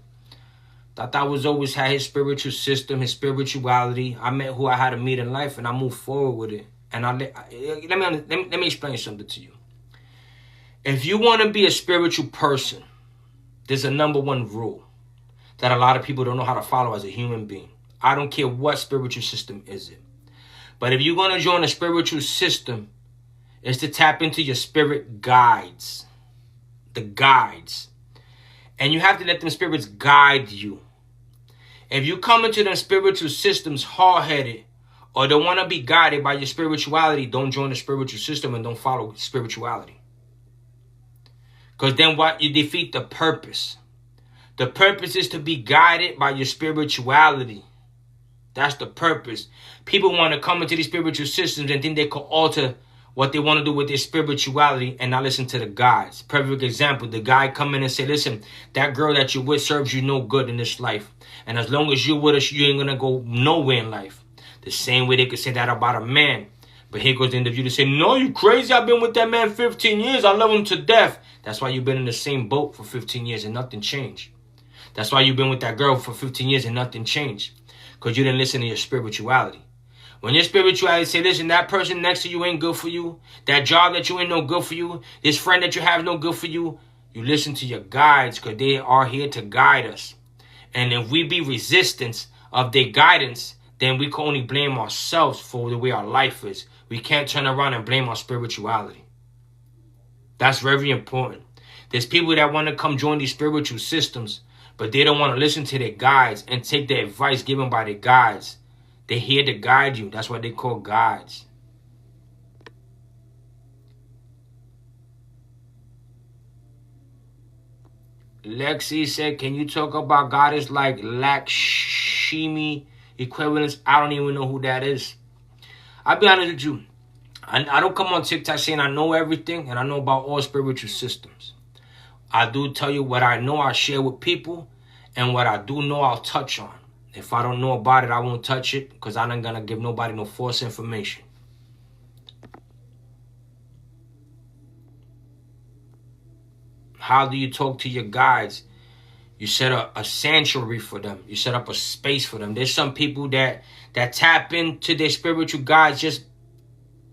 Tata was always had his spiritual system, his spirituality. I met who I had to meet in life, and I moved forward with it. And let me explain something to you. If you want to be a spiritual person, there's a number one rule that a lot of people don't know how to follow as a human being. I don't care what spiritual system is it. But if you're going to join a spiritual system, it's to tap into your spirit guides. The guides. And you have to let them spirits guide you. If you come into them spiritual systems hard-headed or don't want to be guided by your spirituality, don't join the spiritual system and don't follow spirituality. Because then what? You defeat the purpose. The purpose is to be guided by your spirituality. That's the purpose. People want to come into these spiritual systems and think they could alter what they want to do with their spirituality and not listen to the guides. Perfect example, the guy come in and say, listen, that girl that you're with serves you no good in this life. And as long as you're with us, you ain't going to go nowhere in life. The same way they could say that about a man. But here goes the interview to say, no, you crazy. I've been with that man 15 years. I love him to death. That's why you've been in the same boat for 15 years and nothing changed. That's why you've been with that girl for 15 years and nothing changed. Because you didn't listen to your spirituality. When your spirituality say, listen, that person next to you ain't good for you. That job that you ain't no good for you. This friend that you have no good for you. You listen to your guides because they are here to guide us. And if we be resistance of their guidance, then we can only blame ourselves for the way our life is. We can't turn around and blame our spirituality. That's very important. There's people that want to come join these spiritual systems, but they don't want to listen to their guides and take the advice given by their guides. They're here to guide you. That's what they call guides. Lexi said, can you talk about goddess like Lakshmi equivalents? I don't even know who that is. I'll be honest with you. I don't come on TikTok saying I know everything and I know about all spiritual systems. I do tell you what I know, I share with people, and what I do know, I'll touch on. If I don't know about it, I won't touch it because I'm not going to give nobody no false information. How do you talk to your guides? You set a sanctuary for them. You set up a space for them. There's some people that tap into their spiritual guides just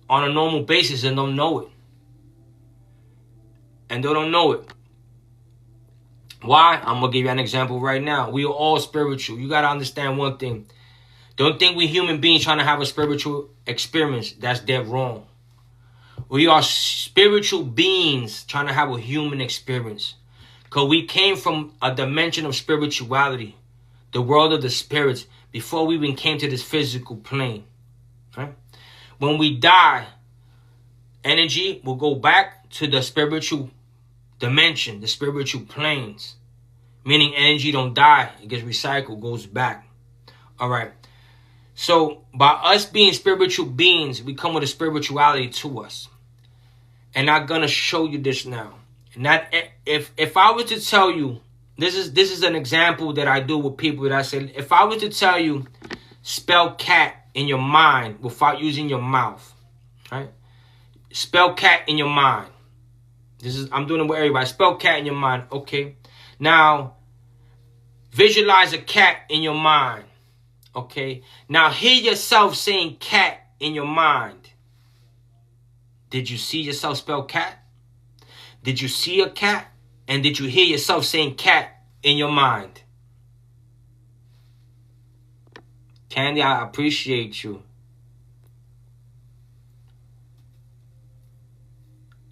on a normal basis and don't know it. And they don't know it. Why? I'm going to give you an example right now. We are all spiritual. You got to understand one thing. Don't think we human beings trying to have a spiritual experience. That's dead wrong. We are spiritual beings trying to have a human experience. Because we came from a dimension of spirituality. The world of the spirits. Before we even came to this physical plane. Right? When we die, energy will go back to the spiritual dimension, the spiritual planes. Meaning energy don't die. It gets recycled, goes back. All right. So by us being spiritual beings, we come with a spirituality to us. And I'm going to show you this now. And that if I were to tell you, this is an example that I do with people that I say, if I were to tell you, spell cat in your mind without using your mouth. Right? Spell cat in your mind. I'm doing it with everybody. Spell cat in your mind. Okay. Now, visualize a cat in your mind. Okay. Now, hear yourself saying cat in your mind. Did you see yourself spell cat? Did you see a cat? And did you hear yourself saying cat in your mind? Candy, I appreciate you.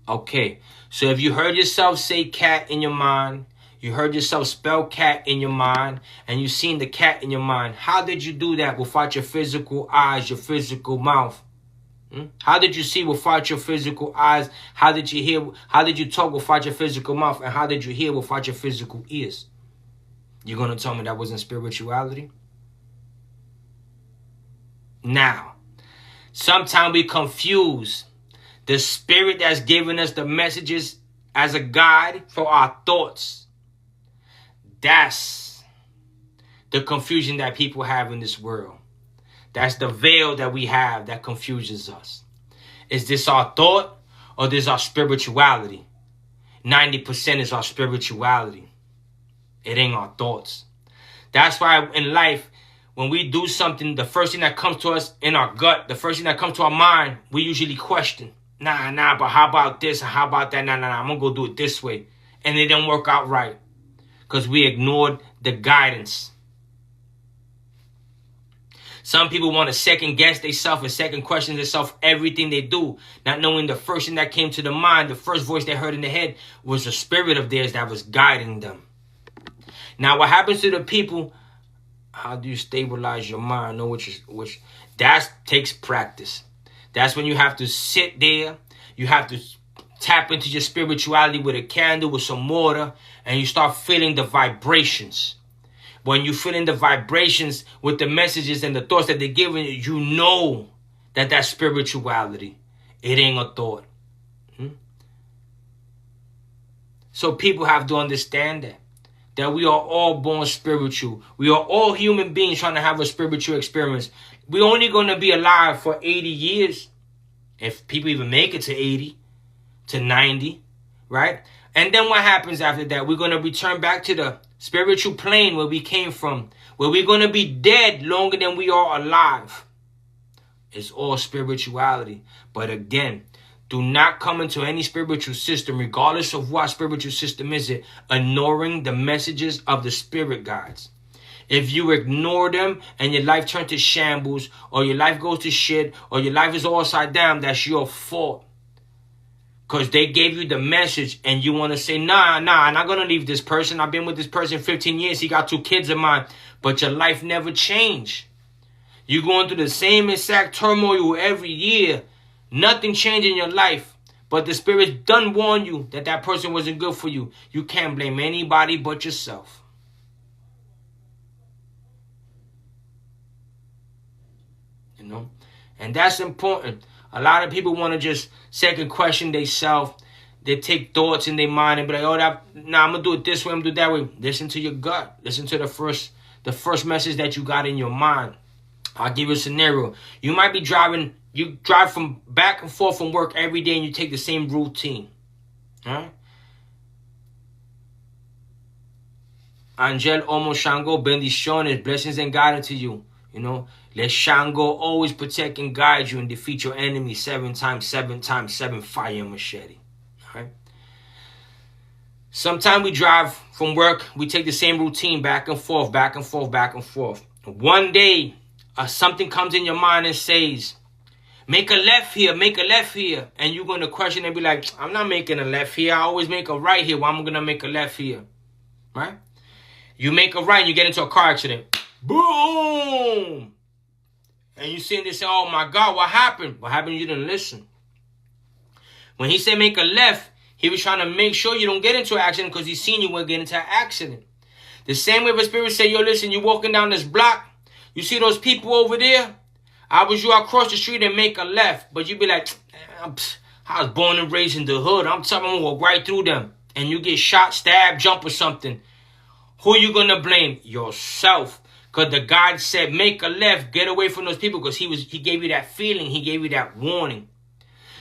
Okay. So if you heard yourself say cat in your mind, you heard yourself spell cat in your mind, and you seen the cat in your mind, how did you do that without your physical eyes, your physical mouth? How did you see without your physical eyes? How did you hear? How did you talk without your physical mouth? And how did you hear without your physical ears? You're going to tell me that wasn't spirituality? Now, sometimes we confuse the spirit that's giving us the messages as a guide for our thoughts. That's the confusion that people have in this world. That's the veil that we have that confuses us. Is this our thought or this our spirituality? 90% is our spirituality. It ain't our thoughts. That's why in life, when we do something, the first thing that comes to us in our gut, the first thing that comes to our mind, we usually question. Nah, but how about this? How about that? Nah, I'm going to go do it this way. And it didn't work out right. Because we ignored the guidance. Some people want to second guess themselves and second question themselves everything they do. Not knowing the first thing that came to the mind, the first voice they heard in their head was a spirit of theirs that was guiding them. Now what happens to the people How do you stabilize your mind? Know which that takes practice. That's when you have to sit there. You have to tap into your spirituality with a candle, with some water, and you start feeling the vibrations. When you feel in the vibrations with the messages and the thoughts that they're giving you, you know that that's spirituality. It ain't a thought. So people have to understand that we are all born spiritual. We are all human beings trying to have a spiritual experience. We're only going to be alive for 80 years. If people even make it to 80, to 90, right? And then what happens after that? We're going to return back to the spiritual plane where we came from, where we're going to be dead longer than we are alive. It's all spirituality. But again, do not come into any spiritual system, regardless of what spiritual system is it, ignoring the messages of the spirit guides. If you ignore them and your life turns to shambles, or your life goes to shit, or your life is all upside down, that's your fault. Because they gave you the message and you want to say, nah, I'm not going to leave this person. I've been with this person 15 years. He got 2 kids of mine. But your life never changed. You're going through the same exact turmoil every year. Nothing changed in your life. But the spirit done warn you that that person wasn't good for you. You can't blame anybody but yourself. You know? And that's important. A lot of people want to just second question themselves. They take thoughts in their mind and be like, oh, I'm going to do it this way, I'm going to do it that way. Listen to your gut. Listen to the first message that you got in your mind. I'll give you a scenario. You might be driving, you drive from back and forth from work every day and you take the same routine. All right? Angel Omo Shango bendiciones, blessings and guidance to you. You know, let Shango always protect and guide you and defeat your enemy 7 times 7 times 7 fire machete. All right? Sometimes we drive from work, we take the same routine back and forth, back and forth, back and forth. One day, something comes in your mind and says, make a left here, make a left here. And you're going to question and be like, I'm not making a left here. I always make a right here. Why am I going to make a left here? Right? You make a right and you get into a car accident. Boom! And you sitting there saying, oh my God, what happened? What happened? You didn't listen. When he said make a left, he was trying to make sure you don't get into an accident because he's seen you when get into an accident. The same way the spirit say, yo, listen, you're walking down this block. You see those people over there? I was you across the street and make a left. But you be like, I was born and raised in the hood. I'm telling you, I'm going to walk right through them. And you get shot, stabbed, jump or something. Who you going to blame? Yourself. Because the God said, make a left, get away from those people. Because he gave you that feeling. He gave you that warning.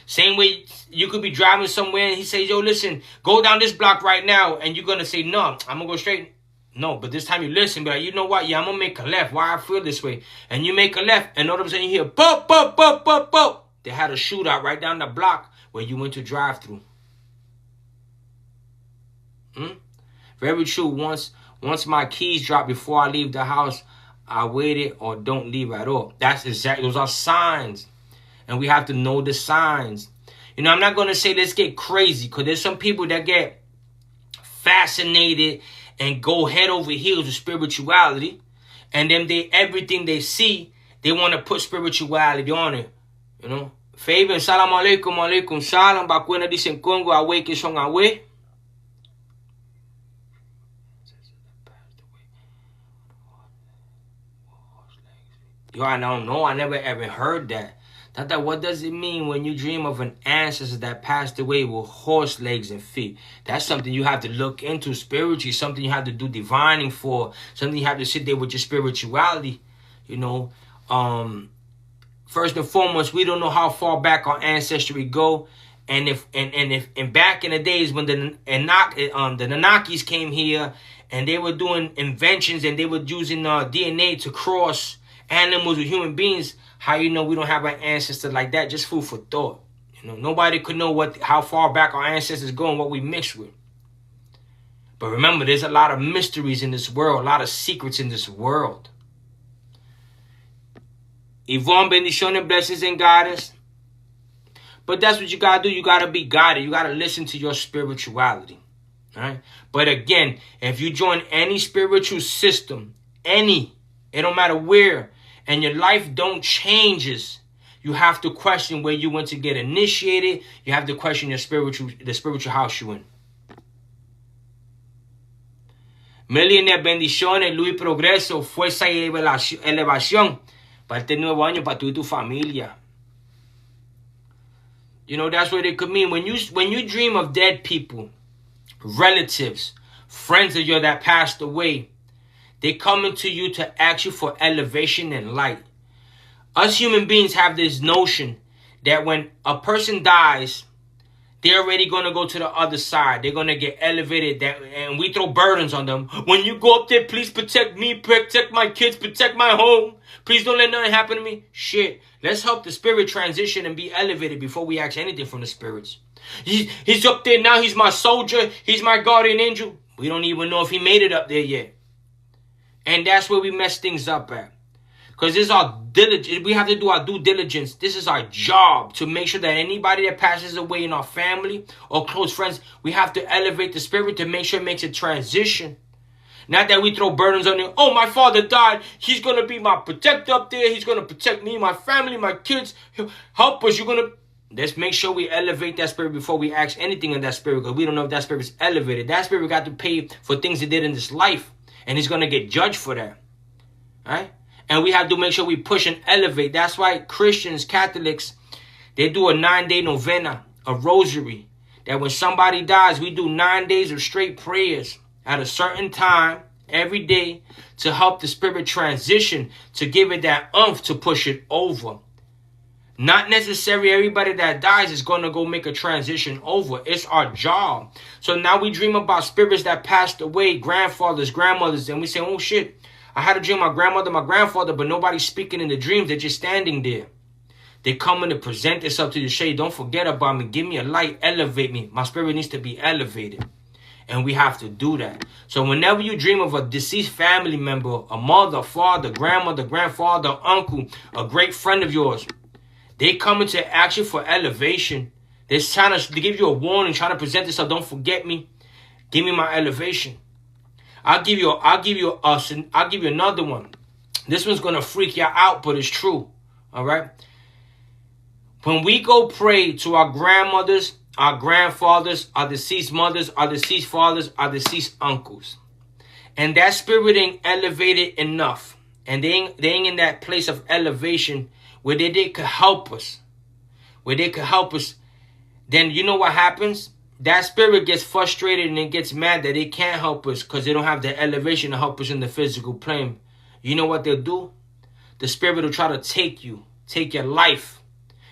Same way you could be driving somewhere and he says, yo, listen, go down this block right now. And you're going to say, no, I'm going to go straight. No, but this time you listen, be like, you know what? Yeah, I'm going to make a left. Why I feel this way? And you make a left, and all of a sudden you hear, boop, boop, boop, boop, boop. They had a shootout right down the block where you went to drive through. Very true. Once my keys drop before I leave the house, I waited or don't leave at all. That's exactly, those are signs. And we have to know the signs. You know, I'm not going to say let's get crazy, because there's some people that get fascinated and go head over heels with spirituality. And then everything they see, they want to put spirituality on it. You know? Fabian, salam alaikum, alaikum salam. Bakwena dicen Congo, awe que son awe. Yo, I don't know. I never ever heard that. What does it mean when you dream of an ancestor that passed away with horse legs and feet? That's something you have to look into spiritually, something you have to do divining for, something you have to sit there with your spirituality. You know, first and foremost, we don't know how far back our ancestry go. And if back in the days when the Anunnakis came here and they were doing inventions and they were using DNA to cross animals with human beings, how you know we don't have an ancestor like that? Just food for thought. You know, nobody could know how far back our ancestors go and what we mix with. But remember, there's a lot of mysteries in this world, a lot of secrets in this world. Yvonne, bendiciones, blessings and guidance. But that's what you gotta do. You gotta be guided. You gotta listen to your spirituality. All right. But again, if you join any spiritual system, any, It don't matter where. And your life don't changes. You have to question where you went to get initiated. You have to question the spiritual house you in. Millionaire, bendiciones, Luis Progreso, fuerza y elevación para este nuevo año, para tú y tu familia. You know, that's what it could mean. When you dream of dead people, relatives, friends of yours that passed away, they coming to you to ask you for elevation and light. Us human beings have this notion that when a person dies, they're already going to go to the other side. They're going to get elevated, and we throw burdens on them. When you go up there, please protect me, protect my kids, protect my home. Please don't let nothing happen to me. Shit. Let's help the spirit transition and be elevated before we ask anything from the spirits. He's up there now. He's my soldier. He's my guardian angel. We don't even know if he made it up there yet. And that's where we mess things up at. Because this is our diligence. We have to do our due diligence. This is our job to make sure that anybody that passes away in our family or close friends, we have to elevate the spirit to make sure it makes a transition. Not that we throw burdens on him. Oh, my father died. He's going to be my protector up there. He's going to protect me, my family, my kids. He'll help us. Let's make sure we elevate that spirit before we ask anything in that spirit, because we don't know if that spirit is elevated. That spirit got to pay for things he did in this life, and he's going to get judged for that. All right? And we have to make sure we push and elevate. That's why Christians, Catholics, they do a 9-day novena, a rosary. That when somebody dies, we do 9 days of straight prayers at a certain time every day to help the spirit transition, to give it that oomph to push it over. Not necessarily everybody that dies is going to go make a transition over. It's our job. So now we dream about spirits that passed away, grandfathers, grandmothers, and we say, oh shit, I had a dream of my grandmother, my grandfather, but nobody's speaking in the dreams. They're just standing there. They coming to present themselves to you. Say, don't forget about me. Give me a light. Elevate me. My spirit needs to be elevated. And we have to do that. So whenever you dream of a deceased family member, a mother, father, grandmother, grandfather, uncle, a great friend of yours, they coming to ask you for elevation. They're trying to give you a warning, trying to present themselves. Don't forget me. Give me my elevation. I'll give you another one. This one's gonna freak you out, but it's true. All right. When we go pray to our grandmothers, our grandfathers, our deceased mothers, our deceased fathers, our deceased uncles, and that spirit ain't elevated enough, and they ain't in that place of elevation where they could help us, then you know what happens? That spirit gets frustrated and it gets mad that they can't help us because they don't have the elevation to help us in the physical plane. You know what they'll do? The spirit will try to take your life,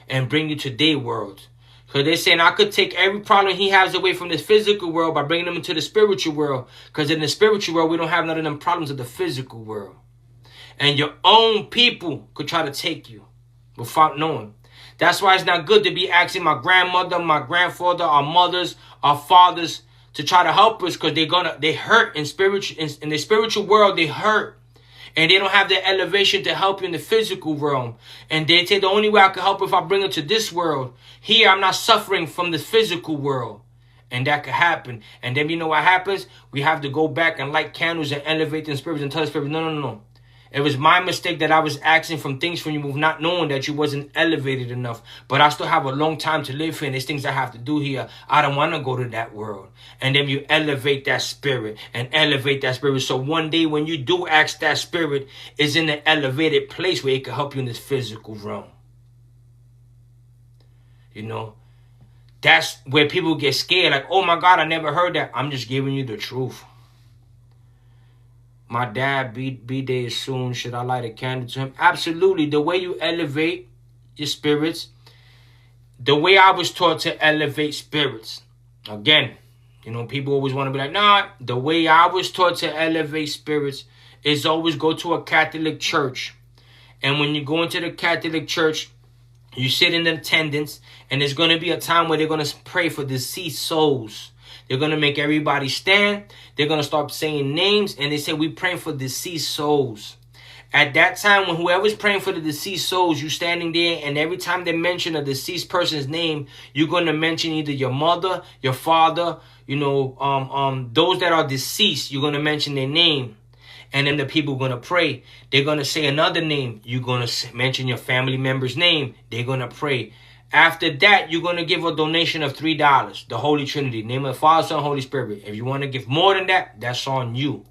and bring you to their world. Because they're saying, I could take every problem he has away from the physical world by bringing them into the spiritual world. Because in the spiritual world, we don't have none of them problems of the physical world. And your own people could try to take you without knowing. That's why it's not good to be asking my grandmother, my grandfather, our mothers, our fathers to try to help us, because they hurt in the spiritual world. They hurt, and they don't have the elevation to help you in the physical realm. And they say the only way I can help if I bring it to this world. Here I'm not suffering from the physical world, and that could happen. And then you know what happens? We have to go back and light candles and elevate the spirits and tell the spirit, no. It was my mistake that I was asking from things from you, not knowing that you wasn't elevated enough. But I still have a long time to live here, and there's things I have to do here. I don't want to go to that world. And then you elevate that spirit and elevate that spirit. So one day when you do ask, that spirit is in an elevated place where it can help you in this physical realm. You know, that's where people get scared. Like, oh my God, I never heard that. I'm just giving you the truth. My dad, B-Day is soon. Should I light a candle to him? Absolutely. The way you elevate your spirits, the way I was taught to elevate spirits. Again, you know, people always want to be like, nah. The way I was taught to elevate spirits is always go to a Catholic church. And when you go into the Catholic church, you sit in attendance, and there's going to be a time where they're going to pray for deceased souls. They're going to make everybody stand. They're going to start saying names. And they say, we praying for deceased souls. At that time, when whoever's praying for the deceased souls, you standing there. And every time they mention a deceased person's name, you're going to mention either your mother, your father, you know, those that are deceased, you're going to mention their name. And then the people are going to pray. They're going to say another name. You're going to mention your family member's name. They're going to pray. After that, you're going to give a donation of $3. The Holy Trinity. Name of the Father, Son, Holy Spirit. If you want to give more than that, that's on you.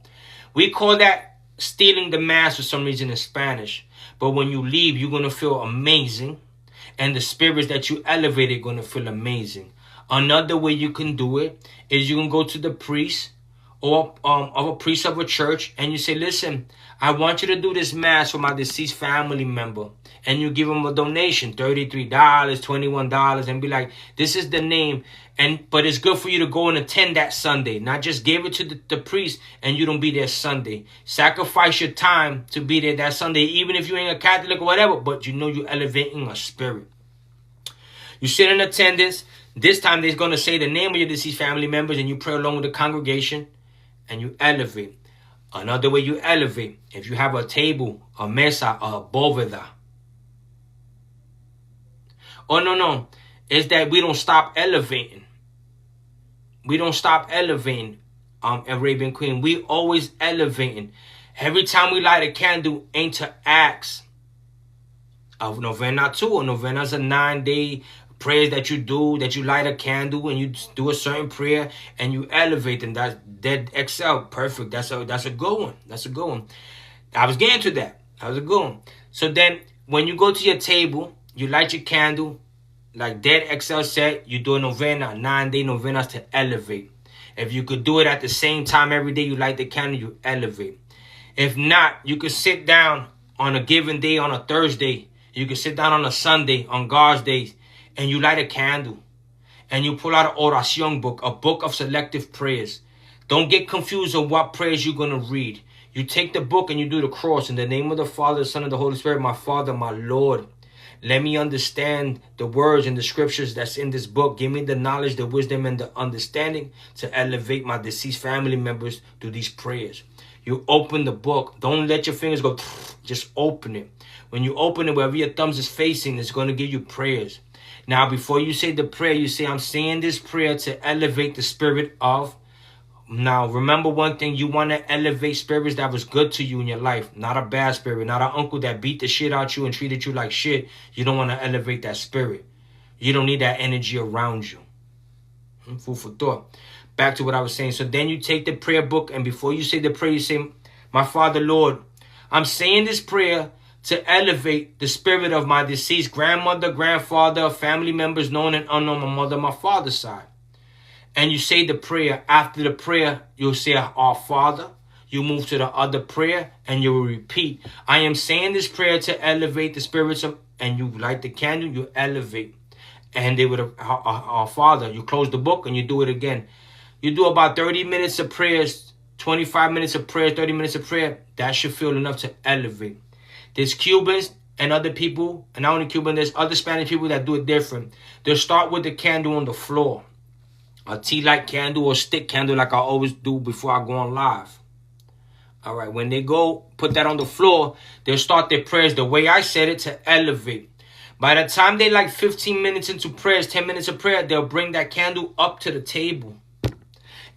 We call that stealing the mass for some reason in Spanish. But when you leave, you're going to feel amazing. And the spirits that you elevate are going to feel amazing. Another way you can do it is you can go to the priest or of a priest of a church, and you say, listen, I want you to do this mass for my deceased family member. And you give them a donation, $33, $21, and be like, this is the name. But it's good for you to go and attend that Sunday. Not just give it to the priest and you don't be there Sunday. Sacrifice your time to be there that Sunday, even if you ain't a Catholic or whatever, but you know you're elevating a spirit. You sit in attendance. This time they're going to say the name of your deceased family members, and you pray along with the congregation, and you elevate. Another way you elevate, if you have a table, a mesa, a bóveda. Oh, no. It's that we don't stop elevating. We don't stop elevating, Arabian Queen. We always elevating. Every time we light a candle, ain't to ask of novena too. A novena is a 9-day prayers that you do, that you light a candle and you do a certain prayer and you elevate them. That's dead XL. Perfect. That's a good one. That's a good one. I was getting to that. That was a good one. So then when you go to your table, you light your candle, like Dead XL said, you do a novena, 9-day novenas to elevate. If you could do it at the same time every day you light the candle, you elevate. If not, you could sit down on a given day on a Thursday. You could sit down on a Sunday, on God's days, and you light a candle. And you pull out an oración book, a book of selective prayers. Don't get confused on what prayers you're going to read. You take the book and you do the cross. In the name of the Father, the Son, and the Holy Spirit, my Father, my Lord. Let me understand the words and the scriptures that's in this book. Give me the knowledge, the wisdom, and the understanding to elevate my deceased family members through these prayers. You open the book. Don't let your fingers go. Just open it. When you open it, wherever your thumbs is facing, it's going to give you prayers. Now, before you say the prayer, you say, I'm saying this prayer to elevate the spirit of. Now, remember one thing. You want to elevate spirits that was good to you in your life. Not a bad spirit. Not an uncle that beat the shit out you and treated you like shit. You don't want to elevate that spirit. You don't need that energy around you. Food for thought. Back to what I was saying. So then you take the prayer book, and before you say the prayer, you say, my Father, Lord, I'm saying this prayer to elevate the spirit of my deceased grandmother, grandfather, family members known and unknown, my mother, my father's side. And you say the prayer. After the prayer, you'll say, Our Father. You move to the other prayer, and you will repeat, I am saying this prayer to elevate the spirits of, and you light the candle, you elevate. And they would, Our Father, you close the book, and you do it again. You do about 30 minutes of prayers, 25 minutes of prayer, 30 minutes of prayer. That should feel enough to elevate. There's Cubans and other people, and not only Cuban, there's other Spanish people that do it different. They'll start with the candle on the floor. A tea light candle or stick candle like I always do before I go on live. All right, when they go put that on the floor, they'll start their prayers the way I said it to elevate. By the time they like 15 minutes into prayers, 10 minutes of prayer, they'll bring that candle up to the table.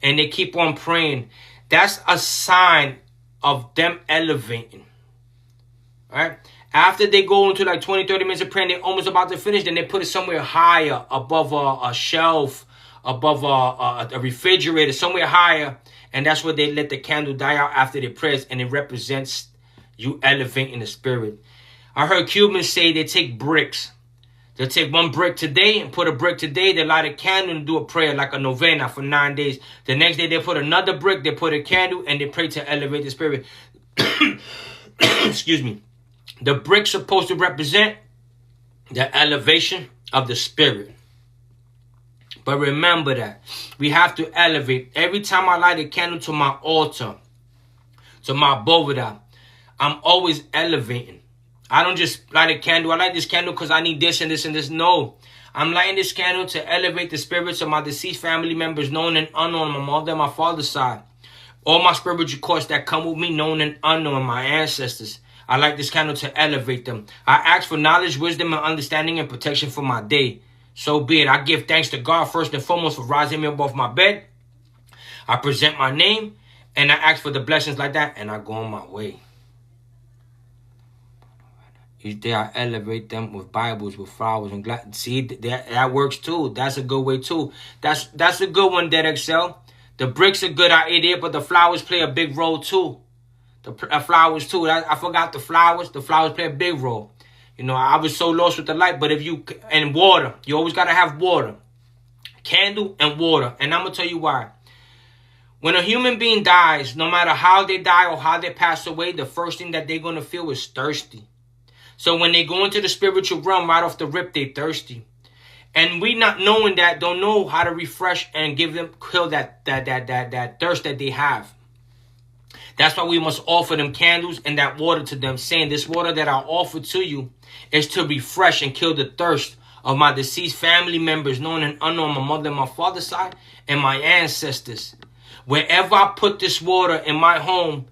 And they keep on praying. That's a sign of them elevating. All right. After they go into like 20, 30 minutes of prayer and they're almost about to finish, then they put it somewhere higher, above a shelf, above a refrigerator, somewhere higher. And that's where they let the candle die out after their prayers. And it represents you elevating the spirit. I heard Cubans say they take bricks. They'll take one brick today and put a brick today. They light a candle and do a prayer like a novena for 9 days. The next day they put another brick. They put a candle and they pray to elevate the spirit. Excuse me. The brick's supposed to represent the elevation of the spirit. But remember that we have to elevate. Every time I light a candle to my altar, to my bóveda, I'm always elevating. I don't just light a candle. I light this candle because I need this and this and this. No. I'm lighting this candle to elevate the spirits of my deceased family members, known and unknown, my mother and my father's side. All my spiritual course that come with me, known and unknown, my ancestors. I light this candle to elevate them. I ask for knowledge, wisdom, and understanding and protection for my day. So be it. I give thanks to God first and foremost for rising me above my bed. I present my name And I ask for the blessings like that, and I go on my way. Each day I elevate them with Bibles, with flowers, and glass. See, that works too. That's a good way too. That's a good one, Dead Excel. The bricks are good idea, but the flowers play a big role too. The flowers too. I forgot the flowers. The flowers play a big role. You know, I was so lost with the light, but and water. You always got to have water. Candle and water. And I'm going to tell you why. When a human being dies, no matter how they die or how they pass away, the first thing that they're going to feel is thirsty. So when they go into the spiritual realm, right off the rip, they thirsty. And we not knowing that, don't know how to refresh and kill that thirst that they have. That's why we must offer them candles and that water to them, saying this water that I offer to you is to refresh and kill the thirst of my deceased family members, known and unknown, my mother and my father's side, and my ancestors. Wherever I put this water in my home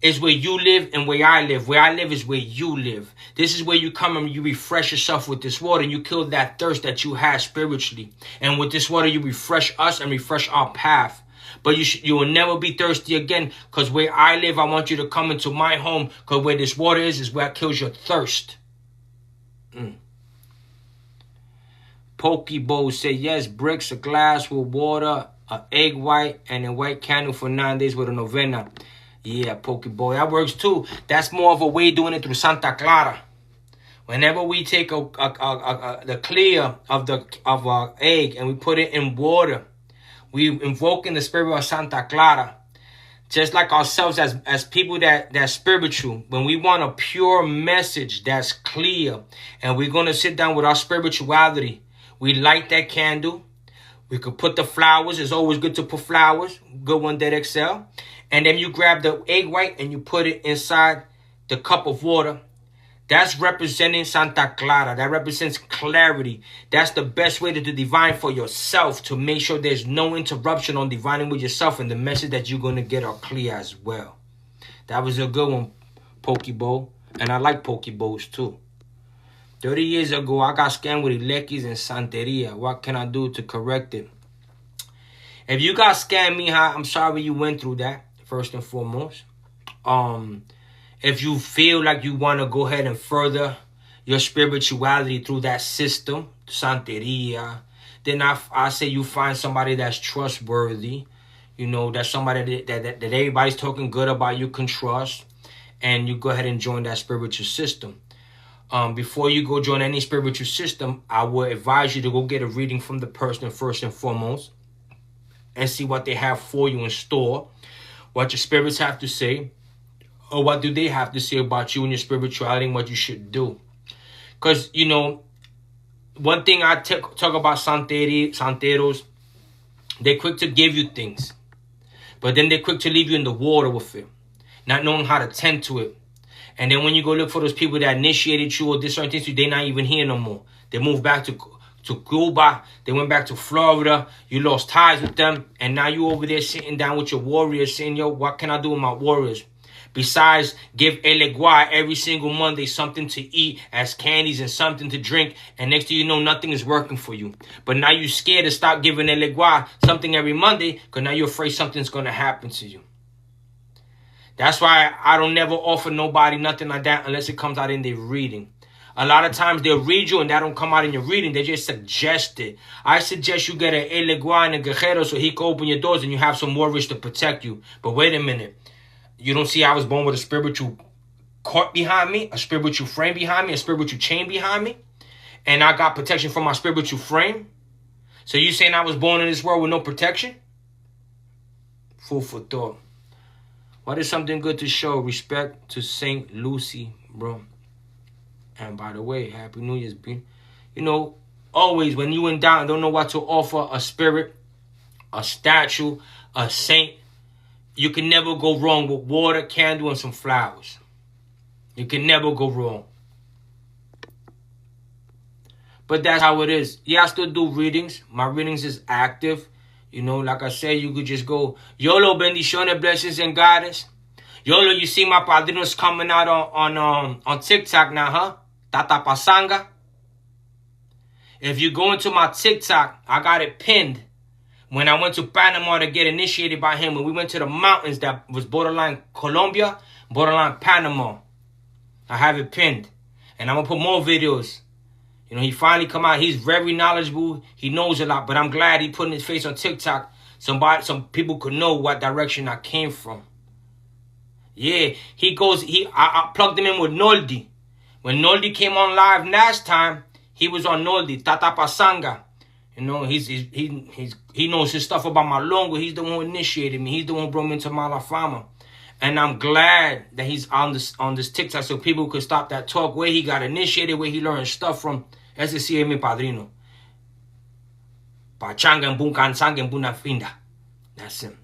is where you live and where I live. Where I live is where you live. This is where you come and you refresh yourself with this water. And you kill that thirst that you have spiritually. And with this water, you refresh us and refresh our path. But you will never be thirsty again, because where I live, I want you to come into my home, because where this water is where it kills your thirst. Pokebo say yes, bricks, a glass with water, an egg white, and a white candle for 9 days with a novena. Yeah, Pokebo, that works too. That's more of a way doing it through Santa Clara. Whenever we take the clear of our egg and we put it in water, we invoke in the spirit of Santa Clara. Just like ourselves as people that's spiritual. When we want a pure message that's clear, and we're going to sit down with our spirituality, we light that candle. We could put the flowers. It's always good to put flowers. Good one, Dead Excel. And then you grab the egg white and you put it inside the cup of water. That's representing Santa Clara. That represents clarity. That's the best way to divine for yourself, to make sure there's no interruption on divining with yourself, and the message that you're going to get are clear as well. That was a good one, Pokebo. And I like Pokebos too. 30 years ago, I got scammed with Ilequis and Santeria. What can I do to correct it? If you got scammed, mija, I'm sorry you went through that, first and foremost. If you feel like you want to go ahead and further your spirituality through that system, Santeria, then I say you find somebody that's trustworthy. You know, that's somebody that everybody's talking good about, you can trust. And you go ahead and join that spiritual system. Before you go join any spiritual system, I would advise you to go get a reading from the person first and foremost, and see what they have for you in store, what your spirits have to say, or what do they have to say about you and your spirituality and what you should do. Because, you know, one thing I talk about Santeros, they're quick to give you things, but then they're quick to leave you in the water with it, not knowing how to tend to it. And then when you go look for those people that initiated you or did certain things, they're not even here no more. They moved back to Cuba. They went back to Florida. You lost ties with them. And now you over there sitting down with your warriors saying, yo, what can I do with my warriors? Besides, give Elegua every single Monday something to eat as candies and something to drink. And next thing you know, nothing is working for you. But now you're scared to stop giving Elegua something every Monday, because now you're afraid something's going to happen to you. That's why I don't never offer nobody nothing like that unless it comes out in their reading. A lot of times they'll read you and that don't come out in your reading. They just suggest it. I suggest you get an Elegua and a Guerrero so he can open your doors and you have some warriors to protect you. But wait a minute. You don't see I was born with a spiritual court behind me, a spiritual frame behind me, a spiritual chain behind me, and I got protection from my spiritual frame? So you saying I was born in this world with no protection? Food for thought. What is something good to show respect to St. Lucy, bro? And by the way, Happy New Year's, B. You know, always when you in doubt and don't know what to offer, a spirit, a statue, a saint, you can never go wrong with water, candle, and some flowers. You can never go wrong. But that's how it is. Yeah, I still do readings. My readings is active. You know, like I said, you could just go, YOLO, bendiciones, blessings, and guidance. YOLO, you see my padrinos coming out on TikTok now, huh? Tata Pasanga. If you go into my TikTok, I got it pinned when I went to Panama to get initiated by him, when we went to the mountains that was borderline Colombia, borderline Panama. I have it pinned. And I'm going to put more videos. You know, he finally come out. He's very knowledgeable. He knows a lot. But I'm glad he put his face on TikTok. Some people could know what direction I came from. Yeah, I plugged him in with Noldi. When Noldi came on live last time, he was on Noldi, Tata Pasanga. You know, he knows his stuff about Malongo. He's the one who initiated me. He's the one who brought me into Malafama. And I'm glad that he's on this TikTok so people could stop that talk, where he got initiated, where he learned stuff from. Ese sí es mi padrino. Pachanga en Bunkansanga en Bunafinda. That's him.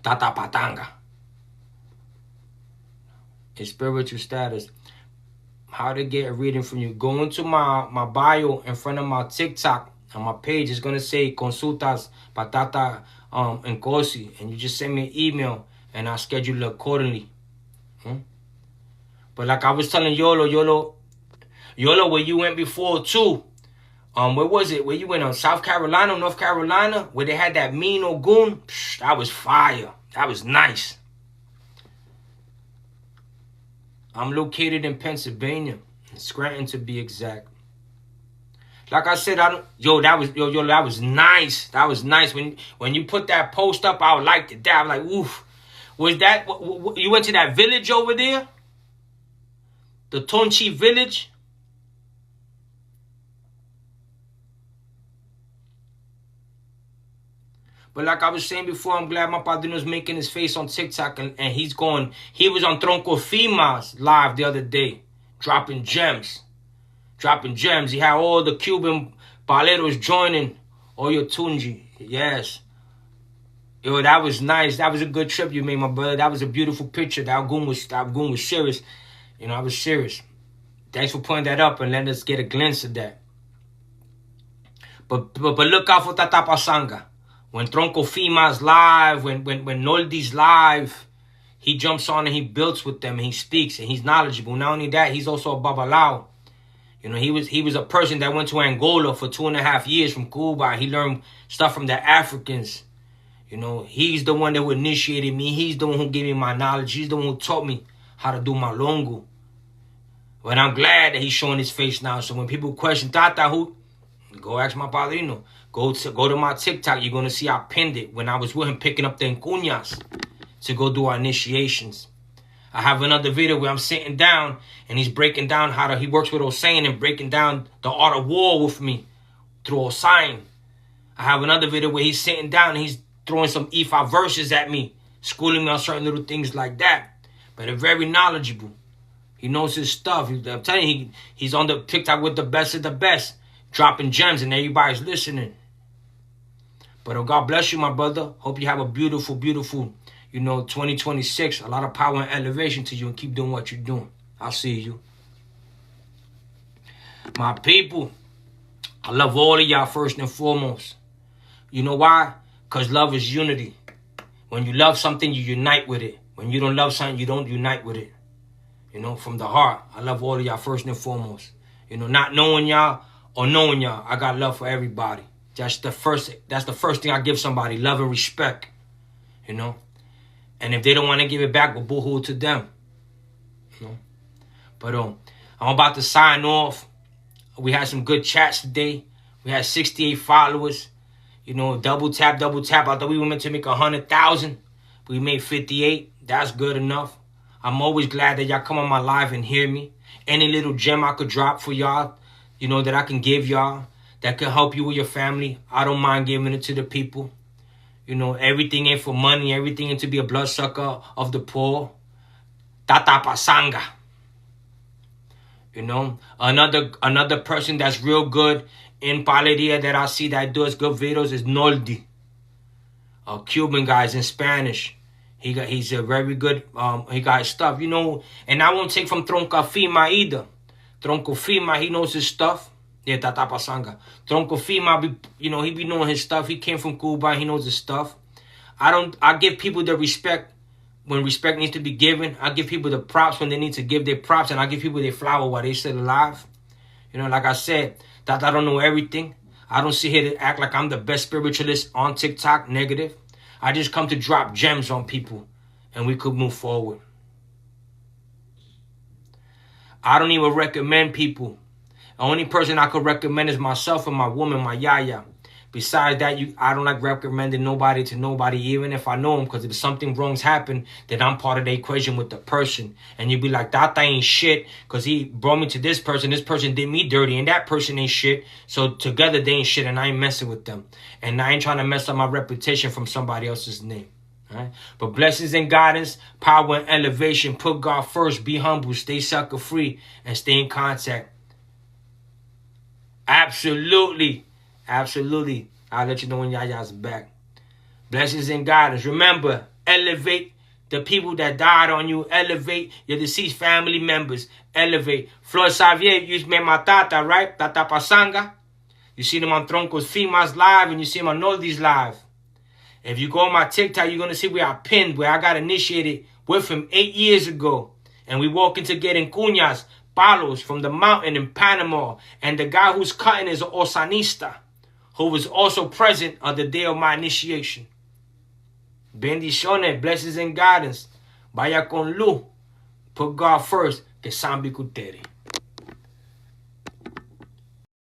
Tata Patanga. His spiritual status. How to get a reading from you. Go into my bio in front of my TikTok on my page. It's going to say Consultas Patata and Kosi. And you just send me an email and I'll schedule it accordingly. But like I was telling Yolo, where you went before too. Where was it? Where you went on South Carolina, North Carolina, where they had that mean Ogun? Psh, that was fire. That was nice. I'm located in Pennsylvania, Scranton to be exact. Like I said, that was nice. That was nice. When you put that post up, I liked it. I was like, oof. Was that you went to that village over there? The Tonchi village? But like I was saying before, I'm glad my padrino's making his face on TikTok and he was on Tronco Fimas live the other day, dropping gems. He had all the Cuban paleros joining, all your Tunji. Yes. Yo, that was nice. That was a good trip you made, my brother. That was a beautiful picture. That goon was serious. You know, I was serious. Thanks for putting that up and letting us get a glimpse of that. But look out for Tata Pasanga. When Tronco Fima's live, when Noldi's live, he jumps on and he builds with them and he speaks and he's knowledgeable. Not only that, he's also a babalao. You know, he was a person that went to Angola for 2.5 years from Cuba. He learned stuff from the Africans. You know, he's the one that initiated me. He's the one who gave me my knowledge. He's the one who taught me how to do Malongo. But I'm glad that he's showing his face now. So when people question Tata, who? Go ask my padrino. Go to my TikTok. You're going to see I pinned it when I was with him picking up the encuñas to go do our initiations. I have another video where I'm sitting down and he's breaking down he works with Osain and breaking down the art of war with me through Osain. I have another video where he's sitting down and he's throwing some Ifa verses at me, schooling me on certain little things like that. But they're very knowledgeable. He knows his stuff. I'm telling you, he's on the TikTok with the best of the best, dropping gems and everybody's listening. But God bless you, my brother. Hope you have a beautiful, beautiful, 2026. A lot of power and elevation to you and keep doing what you're doing. I'll see you. My people, I love all of y'all first and foremost. You know why? Because love is unity. When you love something, you unite with it. When you don't love something, you don't unite with it. From the heart. I love all of y'all first and foremost. Not knowing y'all or knowing y'all, I got love for everybody. That's the first thing I give somebody, love and respect. And if they don't want to give it back, we'll boo-hoo to them. But I'm about to sign off. We had some good chats today. We had 68 followers. Double tap. I thought we were meant to make 100,000. We made 58. That's good enough. I'm always glad that y'all come on my live and hear me. Any little gem I could drop for y'all, that I can give y'all, that can help you with your family, I don't mind giving it to the people. Everything ain't for money. Everything ain't to be a bloodsucker of the poor. Tata Pasanga. Another person that's real good in Paleria that I see that does good videos is Noldi. A Cuban guy in Spanish. He's a very good, he got his stuff, and I won't take from Tronco Fima either. Tronco Fima, he knows his stuff. Yeah, Tata Pasanga. Tronco Fima, he be knowing his stuff. He came from Cuba, he knows his stuff. I give people the respect when respect needs to be given. I give people the props when they need to give their props, and I give people their flower while they're still alive. Like I said, that I don't know everything. I don't sit here to act like I'm the best spiritualist on TikTok, negative. I just come to drop gems on people and we could move forward. I don't even recommend people. The only person I could recommend is myself and my woman, my yaya. Besides that, I don't like recommending nobody to nobody, even if I know them, because if something wrong's happened, then I'm part of the equation with the person. And you'd be like, that ain't shit, because he brought me to this person did me dirty, and that person ain't shit. So together they ain't shit, and I ain't messing with them. And I ain't trying to mess up my reputation from somebody else's name. Right? But blessings and guidance, power and elevation. Put God first, be humble, stay sucker free, and stay in contact. Absolutely. Absolutely. I'll let you know when Yaya's back. Blessings and guidance. Remember, elevate the people that died on you. Elevate your deceased family members. Elevate. Flor Xavier, you met my tata, right? Tata Pasanga. You see them on Troncos Fimas live, and you see them on Noldi's live. If you go on my TikTok, you're going to see where I pinned, where I got initiated with him 8 years ago. And we walking to getting cuñas, palos from the mountain in Panama. And the guy who's cutting is an osanista, who was also present on the day of my initiation. Bendiciones, blessings and guidance. Vaya con luz. Put God first. Que Sambi Kuteri.